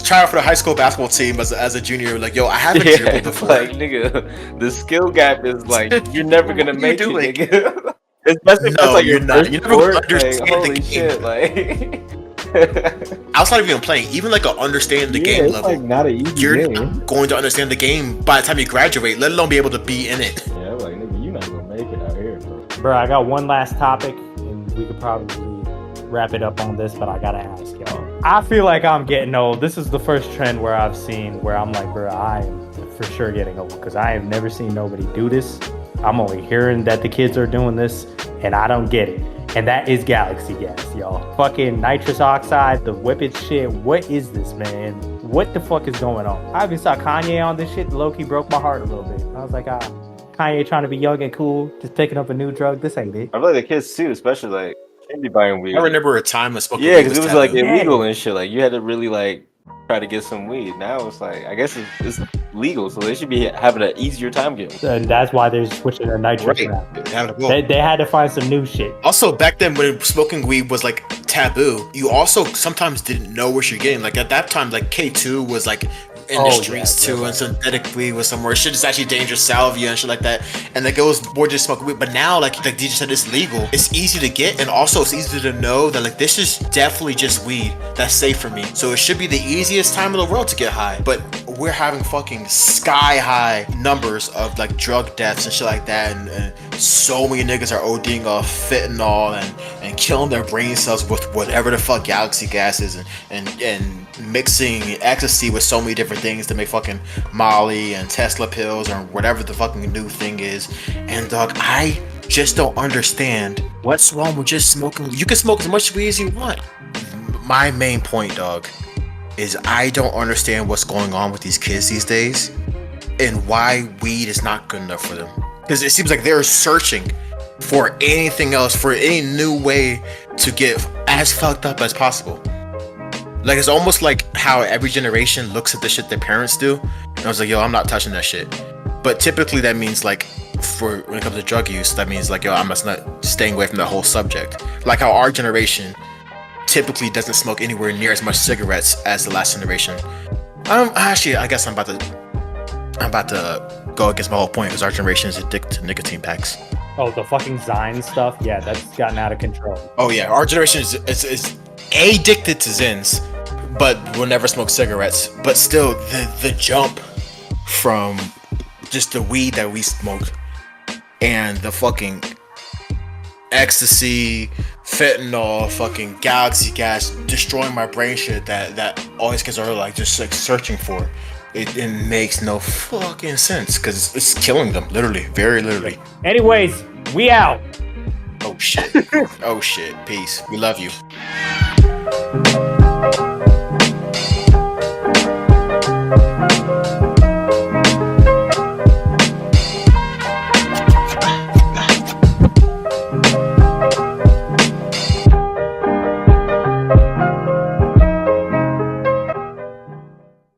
try out for the high school basketball team as a junior. Like, yo, I haven't dribbled before. Like, nigga, the skill gap is like you're never gonna make it, nigga. Especially No, like you're not. You never sport, understand like, the holy game. shit, like Outside of even playing, even like a understanding the game it's level, like not an easy you're game. not going to understand the game by the time you graduate, let alone be able to be in it. Yeah, like nigga, you're not gonna make it out here, bro. Bro, I got one last topic, and we could probably wrap it up on this, but I gotta ask y'all. I feel like I'm getting old. This is the first trend where I've seen where I'm like, bro, I am for sure getting old, because I have never seen nobody do this. I'm only hearing that the kids are doing this, and I don't get it. And that is galaxy gas, y'all. Fucking nitrous oxide, the whippet shit. What is this, man? What the fuck is going on? I even saw Kanye on this shit. Low-key broke my heart a little bit. I was like, Kanye trying to be young and cool, just picking up a new drug. This ain't it. I feel like the kids too, especially like can't be buying weed. I remember a time when smoking Yeah, weed because it was taboo. like illegal and shit. Like you had to really like try to get some weed. Now it's like I guess it's legal, so they should be having an easier time getting. And that's why they're switching to nitrous Right. now. They had to find some new shit. Also, back then when smoking weed was like taboo, you also sometimes didn't know what you're getting. Like at that time, like K2 was like in the streets too, and synthetic weed was somewhere. Shit is actually dangerous, salvia and shit like that. And like it was more just smoking weed. But now, like DJ said, it's legal. It's easy to get, and also it's easy to know that like this is definitely just weed that's safe for me. So it should be the easiest time in the world to get high. But we're having fucking sky high numbers of like drug deaths and shit like that, and so many niggas are ODing off fentanyl and killing their brain cells with whatever the fuck galaxy gas is, and mixing ecstasy with so many different things to make fucking Molly and Tesla pills or whatever the fucking new thing is. And dog, I just don't understand what's wrong with just smoking. You can smoke as much weed as you want. My main point, dog, is I don't understand what's going on with these kids these days and why weed is not good enough for them. Because it seems like they're searching for anything else, for any new way to get as fucked up as possible. Like, it's almost like how every generation looks at the shit their parents do, and I was like, yo, I'm not touching that shit. But typically that means, like, for when it comes to drug use, that means like, yo, I'm just not staying away from that whole subject. Like how our generation typically doesn't smoke anywhere near as much cigarettes as the last generation. Actually, I guess I'm about to go against my whole point, because our generation is addicted to nicotine packs. Oh, the fucking Zine stuff? Yeah, that's gotten out of control. Oh yeah, our generation is addicted to Zins, but will never smoke cigarettes. But still, the jump from just the weed that we smoked and the fucking ecstasy, fentanyl, fucking galaxy gas destroying my brain shit that all these kids are like just like searching for. It makes no fucking sense, because it's killing them, literally, very literally. Anyways, we out. Oh shit. Oh shit. Peace. We love you.